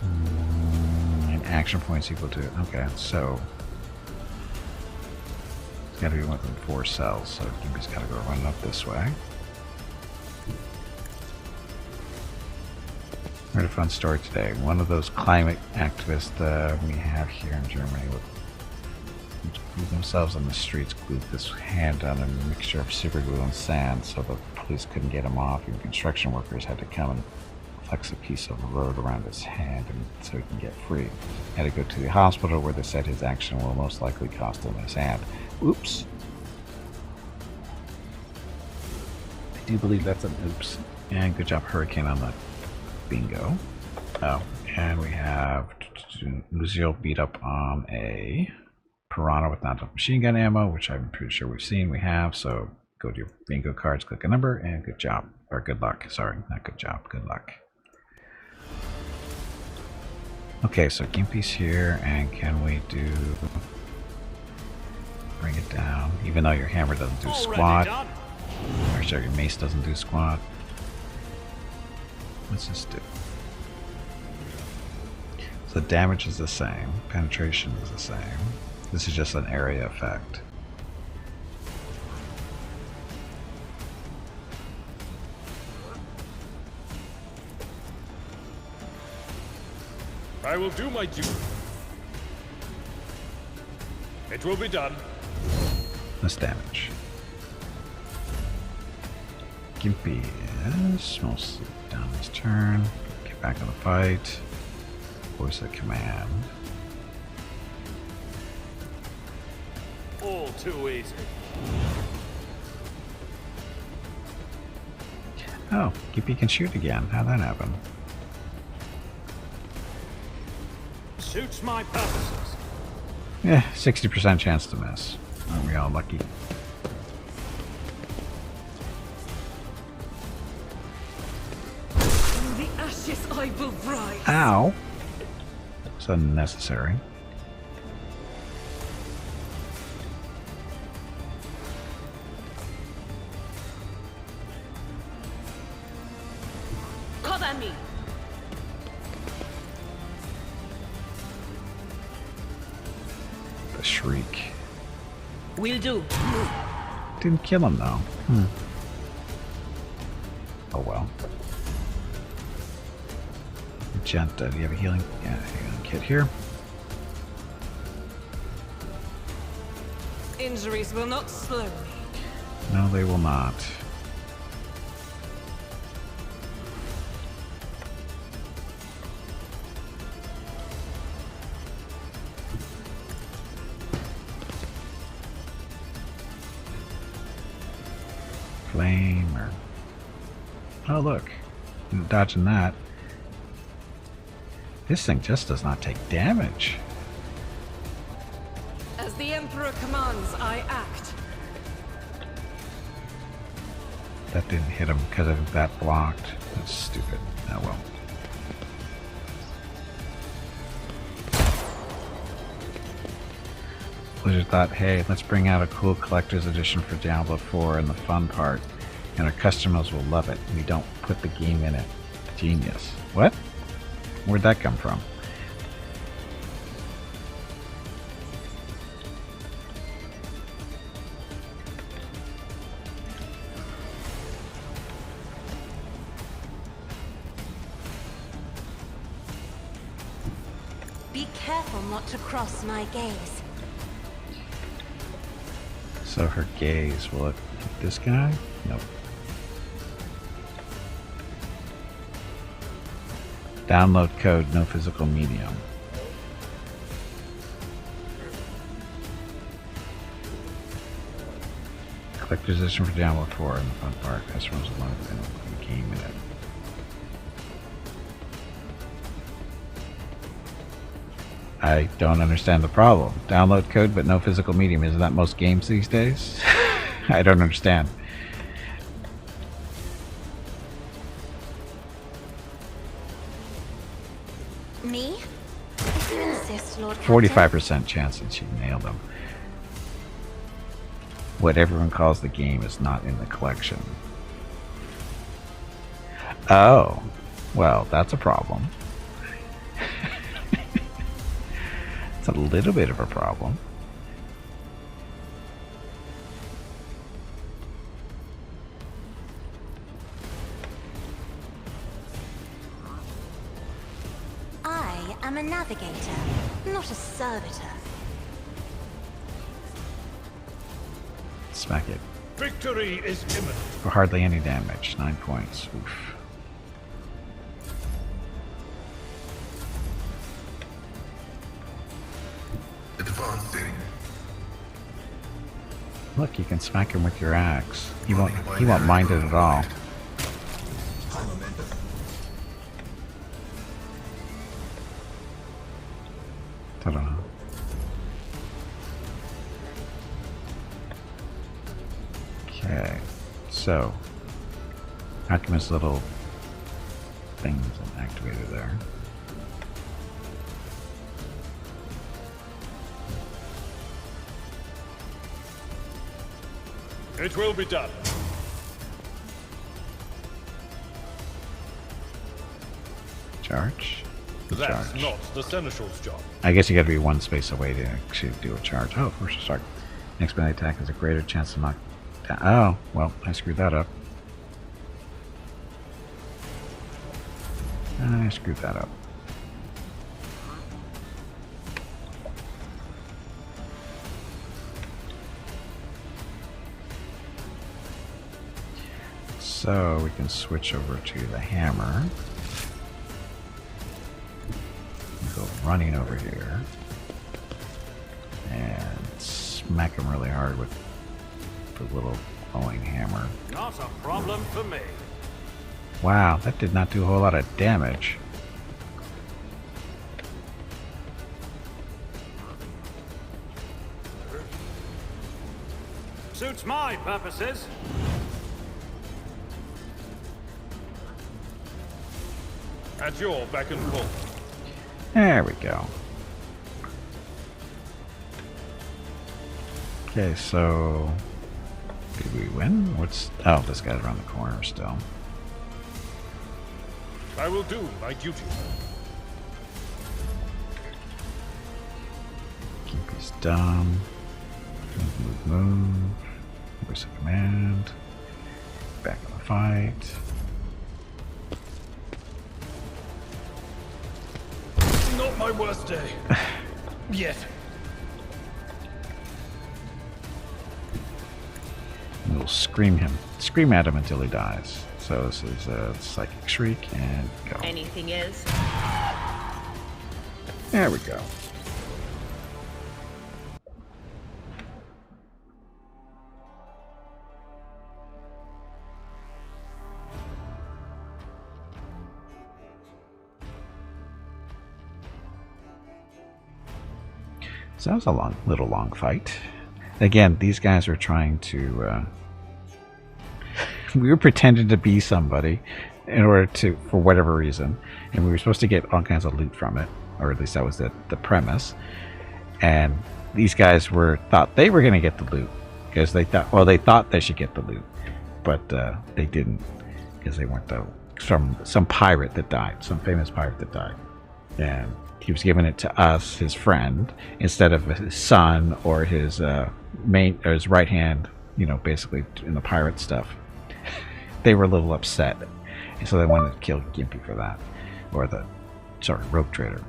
And action points equal to, okay, so it's gotta be within 4 cells, so Gimpy's gotta go run up this way. We had a fun story today. One of those climate activists we have here in Germany would glue themselves on the streets, glued this hand on a mixture of super glue and sand so the police couldn't get him off. Even construction workers had to come and flex a piece of the road around his hand and so he can get free. He had to go to the hospital where they said his action will most likely cost him his hand. Oops. I do believe that's an oops. And good job, Hurricane, on that. Bingo. Oh, and we have Lucio beat up on a piranha with not enough machine gun ammo, which I'm pretty sure we've seen. We have, so go to your bingo cards, click a number, and good job. Or good luck. Sorry, not good job. Good luck. Okay, so Gimpy's here, and can we do... bring it down, even though your hammer doesn't do squat. Or sorry, your mace doesn't do squat. What's this do? So damage is the same, penetration is the same. This is just an area effect. I will do my duty. It will be done. Less damage. Gimpy is mostly done his turn. Get back in the fight. Voice the command. All too easy. Oh, Gimpy can shoot again. How'd that happen? Suits my purposes. Yeah, 60% chance to miss. Aren't we all lucky? Through the ashes I will rise. Ow! It's unnecessary. Cover me. The shriek. Will do. Didn't kill him though. Oh well. Magenta, do you have a healing? Yeah, healing kit here. Injuries will not slow me. No, they will not. Flame or... Oh look, dodging that. This thing just does not take damage. As the Emperor commands, I act. That didn't hit him because of that blocked. That's stupid. Oh well. Blizzard thought, hey, let's bring out a cool collector's edition for Diablo 4 and the fun part, and our customers will love it. We don't put the game in it. Genius. What? Where'd that come from? Be careful not to cross my gaze. So her gaze, will it hit this guy? Nope. Download code, no physical medium. Collector's edition for Diablo 4 and the fun part. Customers will love the game in it. I don't understand the problem. Download code but no physical medium. Isn't that most games these days? I don't understand. Me? If you insist, Lord Captain. 45% chance that she nailed him. What everyone calls the game is not in the collection. Oh, well, that's a problem. It's a little bit of a problem. I am a navigator, not a servitor. Smack it. Victory is imminent. For hardly any damage. 9 points. Oof. Advancing. Look, you can smack him with your axe. He won't mind it at all. Ta-da. Okay, so Alchemist's little things activated there. It will be done. Charge. That's Charge. not the Seneschal's job. I guess you got to be one space away to actually do a charge. Oh, first strike. Next melee attack has a greater chance to knock down. Oh, well, I screwed that up. I screwed that up. So we can switch over to the hammer. Go running over here and smack him really hard with the little glowing hammer. Not a problem for me. Wow, that did not do a whole lot of damage. Suits my purposes. At your beck and call. There we go. Okay, so did we win? What's oh, this guy's around the corner still. I will do my duty. Keep his dumb. Move. Voice of command. Back in the fight. Not my worst day. Yet. We'll scream at him until he dies. So this is a psychic shriek and go. Anything is? There we go. So that was a little long fight. Again, these guys were trying to. We were pretending to be somebody in order to, for whatever reason, and we were supposed to get all kinds of loot from it, or at least that was the premise. And these guys thought they were going to get the loot because they thought they should get the loot, but they didn't because they weren't some pirate that died, some famous pirate that died, and he was giving it to us, his friend, instead of his son or his his right hand. You know, basically in the pirate stuff. They were a little upset, and so they wanted to kill Gimpy for that, or rope trader.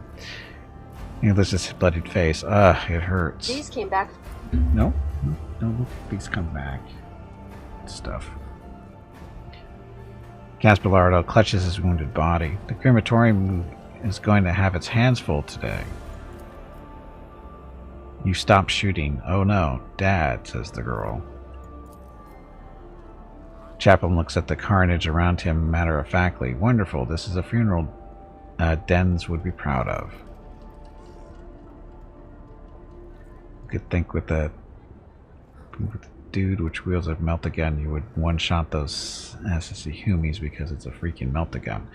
You know, there's this bloodied face. It hurts. These came back. No, these come back. Stuff. Gaspalardo clutches his wounded body. The crematorium is going to have its hands full today. You stopped shooting. Oh no, Dad, says the girl. Chaplain looks at the carnage around him matter-of-factly. Wonderful, this is a funeral Dens would be proud of. You could think with the dude which wields a melt-a-gun, you would one-shot those SSC Humies because it's a freaking melt-a-gun.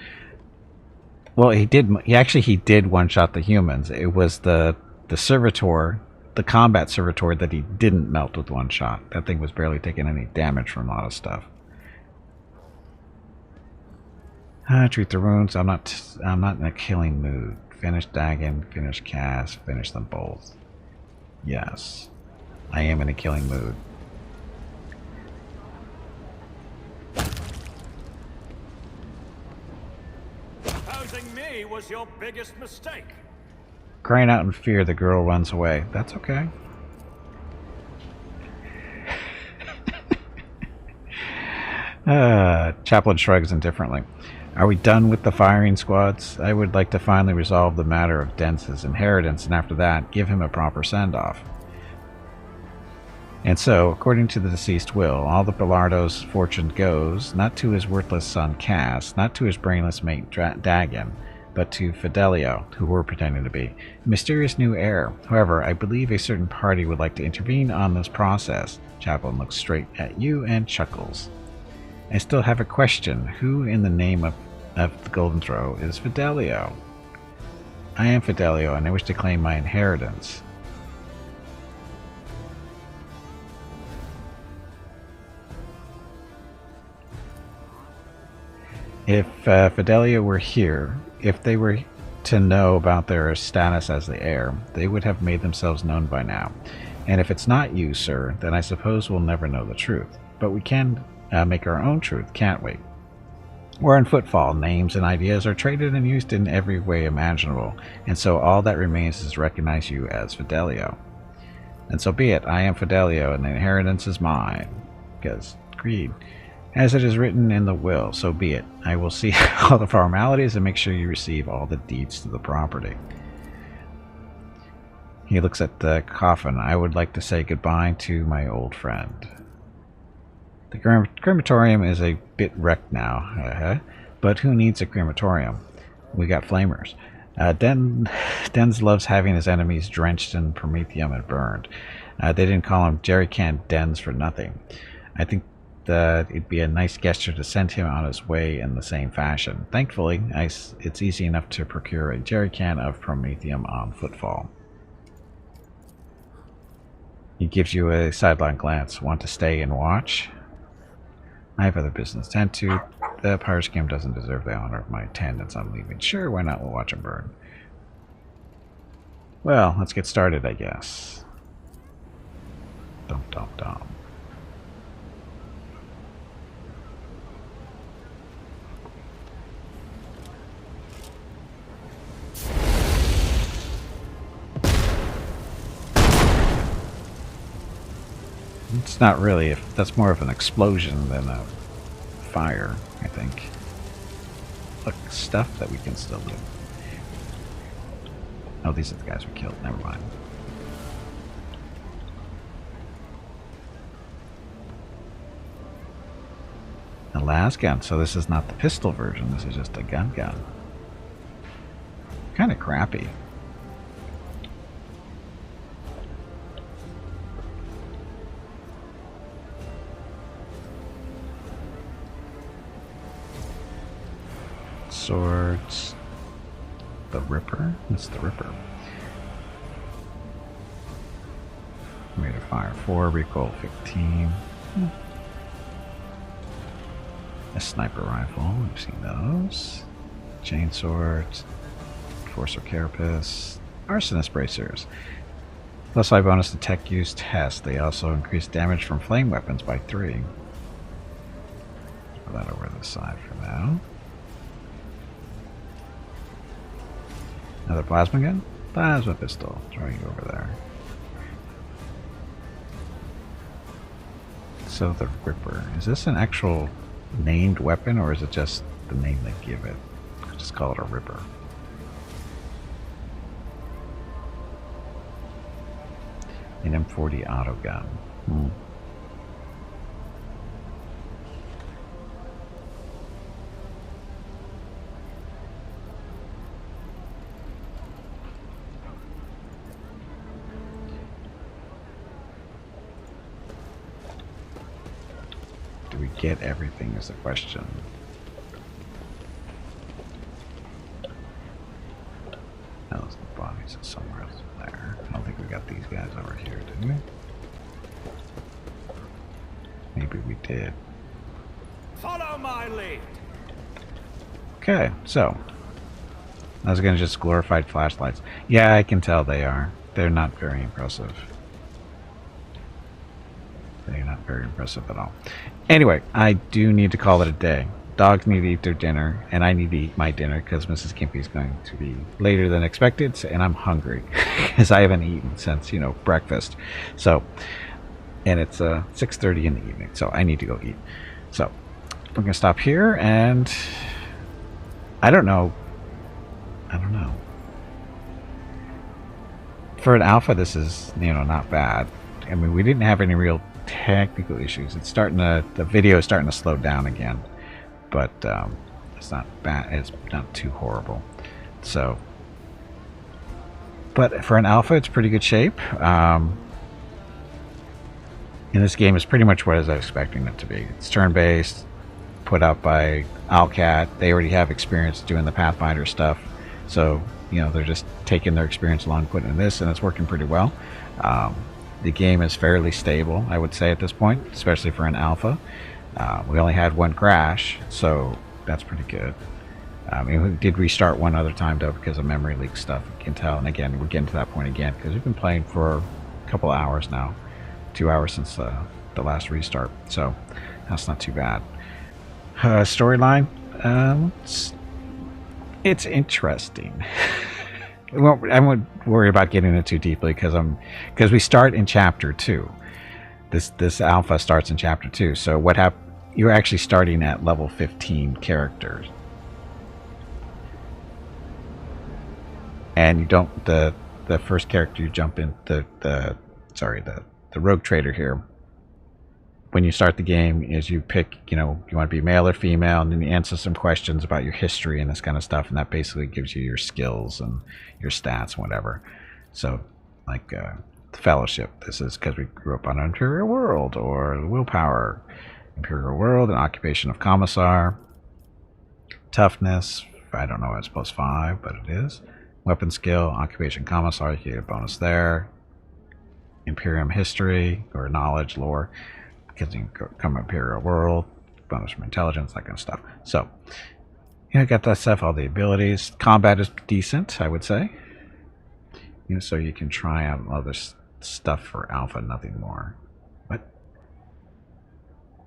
Well, he did one-shot the humans. It was the servitor, the combat servitor, that he didn't melt with one shot. That thing was barely taking any damage from a lot of stuff. Treat the wounds. I'm not in a killing mood. Finish Dagon, finish Cass, finish them both. Yes, I am in a killing mood. Opposing me was your biggest mistake. Crying out in fear, the girl runs away. That's okay. Chaplain shrugs indifferently. Are we done with the firing squads? I would like to finally resolve the matter of Dens's inheritance, and after that, give him a proper send-off. And so, according to the deceased will, all the Bellardo's fortune goes, not to his worthless son Cass, not to his brainless mate Dagon, but to Fidelio, who we're pretending to be, a mysterious new heir. However, I believe a certain party would like to intervene on this process. Chaplain looks straight at you and chuckles. I still have a question. Who in the name of the Golden Throw is Fidelio? I am Fidelio, and I wish to claim my inheritance. If Fidelio were here, if they were to know about their status as the heir, they would have made themselves known by now. And if it's not you, sir, then I suppose we'll never know the truth. But we can make our own truth, can't we? We're in footfall. Names and ideas are traded and used in every way imaginable, and so all that remains is recognize you as Fidelio. And so be it. I am Fidelio, and the inheritance is mine. Because greed. As it is written in the will, so be it. I will see all the formalities and make sure you receive all the deeds to the property. He looks at the coffin. I would like to say goodbye to my old friend. The crematorium is a bit wrecked now, but who needs a crematorium? We got flamers. Dens loves having his enemies drenched in promethium and burned. They didn't call him Jerry Can Dens for nothing. I think that it'd be a nice gesture to send him on his way in the same fashion. Thankfully, it's easy enough to procure a jerry can of promethium on footfall. He gives you a sideline glance. Want to stay and watch? I have other business to tend to. The Pirates game doesn't deserve the honor of my attendance. I'm leaving. Sure, why not? We'll watch him burn. Well, let's get started, I guess. Dum dum dum. It's not really, that's more of an explosion than a fire, I think. Look, stuff that we can still do. Oh, these are the guys we killed, never mind. The last gun, so this is not the pistol version, this is just a gun. Kind of crappy. Swords. The Ripper? It's the Ripper. Rate of fire 4, recoil 15. A sniper rifle, we've seen those. Chain swords. Forcer carapace. Arsonist bracers. Plus 5 bonus to tech use test. They also increase damage from flame weapons by 3. Put that over the side for now. Another plasma gun? Plasma pistol. Throwing it over there. So the Ripper. Is this an actual named weapon, or is it just the name they give it? Just call it a Ripper. An M40 auto gun. Do we get everything is the question. Now the bodies are somewhere else there. I don't think we got these guys over here, did we? Maybe we did. Follow my lead. Okay, so I was gonna just glorified flashlights. Yeah, I can tell they are. They're not very impressive. They're not very impressive at all. Anyway, I do need to call it a day. Dogs need to eat their dinner, and I need to eat my dinner because Mrs. Kimpy is going to be later than expected, and I'm hungry because I haven't eaten since, you know, breakfast. So, and it's 6:30 in the evening, so I need to go eat. So, we're gonna stop here, and I don't know. For an alpha, this is, you know, not bad. I mean, we didn't have any real technical issues. It's starting to, the video is starting to slow down again, but it's not bad. It's not too horrible. So, but for an alpha, it's pretty good shape. And this game is pretty much what I was expecting it to be. It's turn-based, put out by Owlcat. They already have experience doing the Pathfinder stuff, so you know they're just taking their experience along, putting in this, and it's working pretty well. The game is fairly stable, I would say, at this point, especially for an alpha. We only had one crash, so that's pretty good. We did restart one other time though because of memory leak stuff, you can tell. And again, we're getting to that point again because we've been playing for a couple hours now, 2 hours since the last restart, so that's not too bad. Storyline, it's interesting. Well, I won't worry about getting it too deeply because we start in chapter 2. This alpha starts in chapter 2. So what happened? You're actually starting at level 15 characters, and you don't the first character you jump in the rogue trader here. When you start the game, is you pick, you want to be male or female, and then you answer some questions about your history and this kind of stuff, and that basically gives you your skills and your stats and whatever. So, like the Fellowship, this is because we grew up on an Imperial world, or the Willpower, Imperial world, and occupation of Commissar. Toughness, I don't know, it's +5, but it is. Weapon skill, occupation Commissar, you get a bonus there. Imperium history, or knowledge, lore, because you come Imperial world, bonus from intelligence, that kind of stuff. So, got that stuff, all the abilities. Combat is decent, I would say. So you can try out other stuff for alpha, nothing more. What?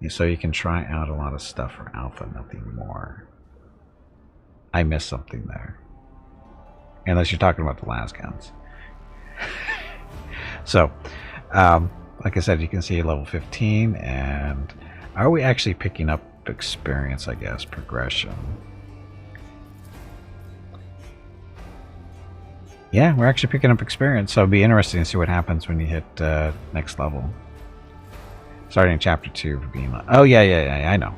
So you can try out a lot of stuff for alpha, nothing more. I missed something there. Unless you're talking about the las guns. So, like I said, you can see level 15, and are we actually picking up experience, I guess, progression? Yeah, we're actually picking up experience, so it'll be interesting to see what happens when you hit next level. Starting in chapter 2 for being... Oh, yeah, I know.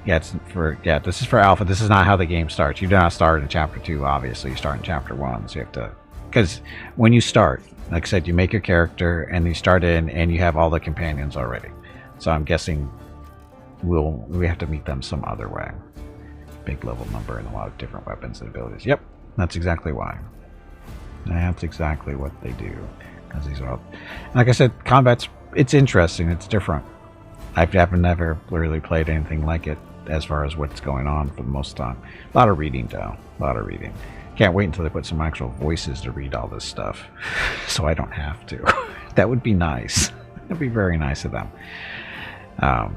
Yeah, this is for alpha. This is not how the game starts. You do not start in chapter 2, obviously. You start in chapter 1, so you have to... Because when you start, like I said, you make your character, and you start in, and you have all the companions already. So I'm guessing we have to meet them some other way. Big level number and a lot of different weapons and abilities. Yep, that's exactly why. That's exactly what they do. Because these are all... Like I said, it's interesting. It's different. I've never really played anything like it as far as what's going on for the most time. A lot of reading, though. A lot of reading. Can't wait until they put some actual voices to read all this stuff, so I don't have to. That would be nice. That'd be very nice of them. But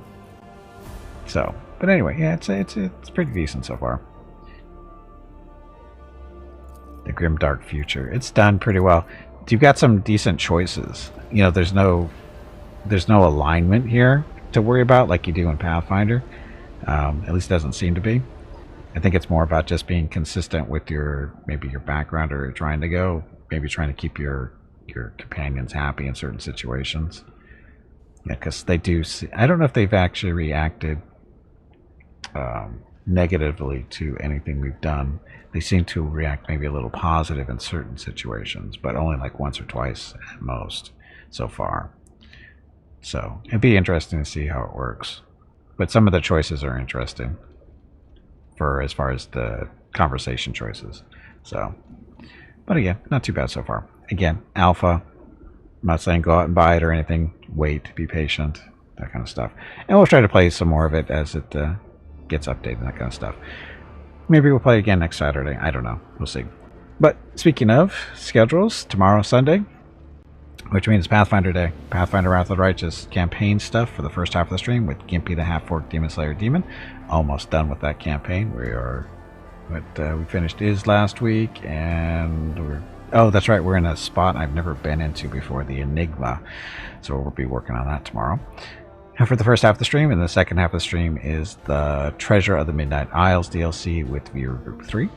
anyway, yeah, it's pretty decent so far. The grim dark future. It's done pretty well. You've got some decent choices. There's no alignment here to worry about like you do in Pathfinder. At least it doesn't seem to be. I think it's more about just being consistent with maybe your background, or trying to keep your companions happy in certain situations. Yeah, because they do I don't know if they've actually reacted negatively to anything we've done. They seem to react maybe a little positive in certain situations, but only like once or twice at most so far. So it'd be interesting to see how it works. But some of the choices are interesting as far as the conversation choices. So, but again, not too bad so far. Again, alpha. I'm not saying go out and buy it or anything. Wait, be patient, that kind of stuff. And we'll try to play some more of it as it gets updated and that kind of stuff. Maybe we'll play again next Saturday. I don't know. We'll see. But speaking of schedules, tomorrow, Sunday, which means Pathfinder Day. Pathfinder Wrath of the Righteous campaign stuff for the first half of the stream with Gimpy the Half-Orc Demon Slayer Demon. Almost done with that campaign. We finished Is last week, and oh, that's right, we're in a spot I've never been into before, the Enigma. So we'll be working on that tomorrow. And for the first half of the stream, and the second half of the stream is the Treasure of the Midnight Isles DLC with Viewer Group 3.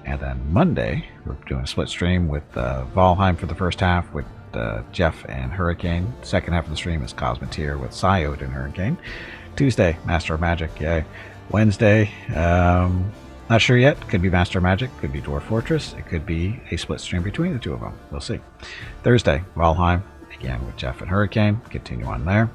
And then Monday, we're doing a split stream with Valheim for the first half with Jeff and Hurricane. Second half of the stream is Cosmeteer with Psyode and Hurricane. Tuesday, Master of Magic, yay. Wednesday, Not sure yet. Could be Master Magic, could be Dwarf Fortress, it could be a split stream between the two of them. We'll see. Thursday, Valheim, again with Jeff and Hurricane. Continue on there.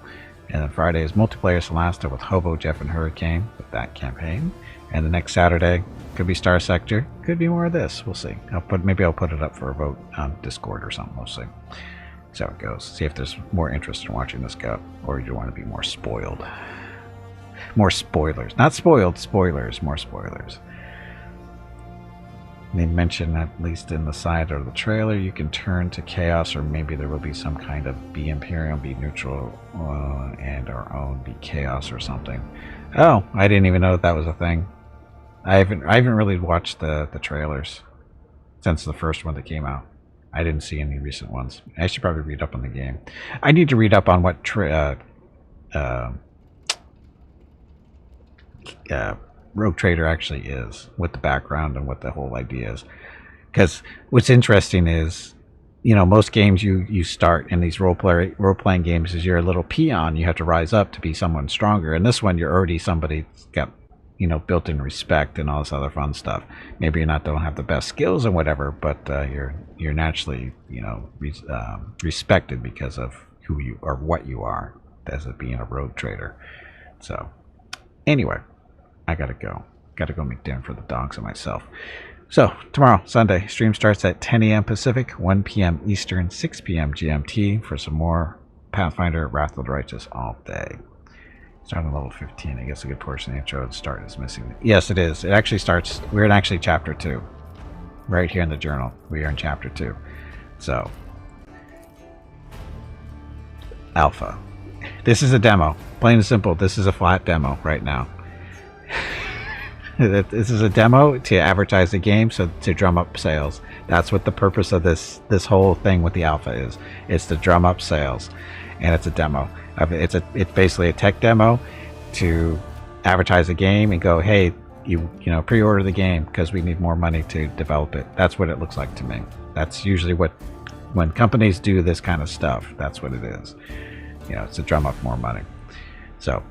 And then Friday is multiplayer Solasta with Hobo, Jeff, and Hurricane with that campaign. And the next Saturday could be Star Sector, could be more of this. We'll see. Maybe I'll put it up for a vote on Discord or something. We'll see. See how it goes. See if there's more interest in watching this go, or you want to be more spoiled. More spoilers, not spoiled. Spoilers, more spoilers. They mention, at least in the side of the trailer, you can turn to chaos, or maybe there will be some kind of be Imperium, be neutral, and our own be chaos or something. Oh, I didn't even know that was a thing. I haven't really watched the trailers since the first one that came out. I didn't see any recent ones. I should probably read up on the game. I need to read up on what Rogue Trader actually is, what the background and what the whole idea is. Because what's interesting is, you know, most games you start in these role-playing games is you're a little peon. You have to rise up to be someone stronger. And this one, you're already somebody that's got, you know, built-in respect and all this other fun stuff. Maybe don't have the best skills and whatever, but you're naturally, you know, respected because of who you or what you are, as it being a rogue trader. So, anyway. I gotta go. Gotta go make dinner for the dogs and myself. So, tomorrow, Sunday, stream starts at 10 a.m. Pacific, 1 p.m. Eastern, 6 p.m. GMT for some more Pathfinder Wrath of the Righteous all day. Starting level 15. I guess a good portion of the intro to start is missing. Yes, it is. It actually starts. We're in actually chapter 2. Right here in the journal. We are in chapter 2. So, Alpha. This is a demo. Plain and simple. This is a flat demo right now. This is a demo to advertise the game, so to drum up sales. That's what the purpose of this whole thing with the alpha is. It's to drum up sales, and it's a demo. It's basically a tech demo to advertise the game and go, hey, you know, pre-order the game because we need more money to develop it. That's what it looks like to me. That's usually what, when companies do this kind of stuff, that's what it is. You know, it's to drum up more money. So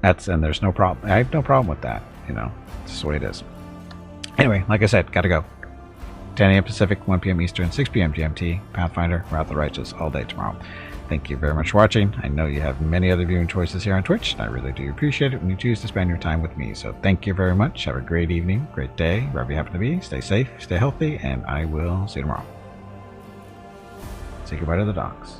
and there's no problem. I have no problem with that. You know, it's just the way it is. Anyway, like I said, gotta go. 10 a.m. Pacific, 1 p.m. Eastern, 6 p.m. GMT. Pathfinder, Wrath of the Righteous, all day tomorrow. Thank you very much for watching. I know you have many other viewing choices here on Twitch, and I really do appreciate it when you choose to spend your time with me. So thank you very much. Have a great evening, great day, wherever you happen to be. Stay safe, stay healthy, and I will see you tomorrow. Say goodbye to the dogs.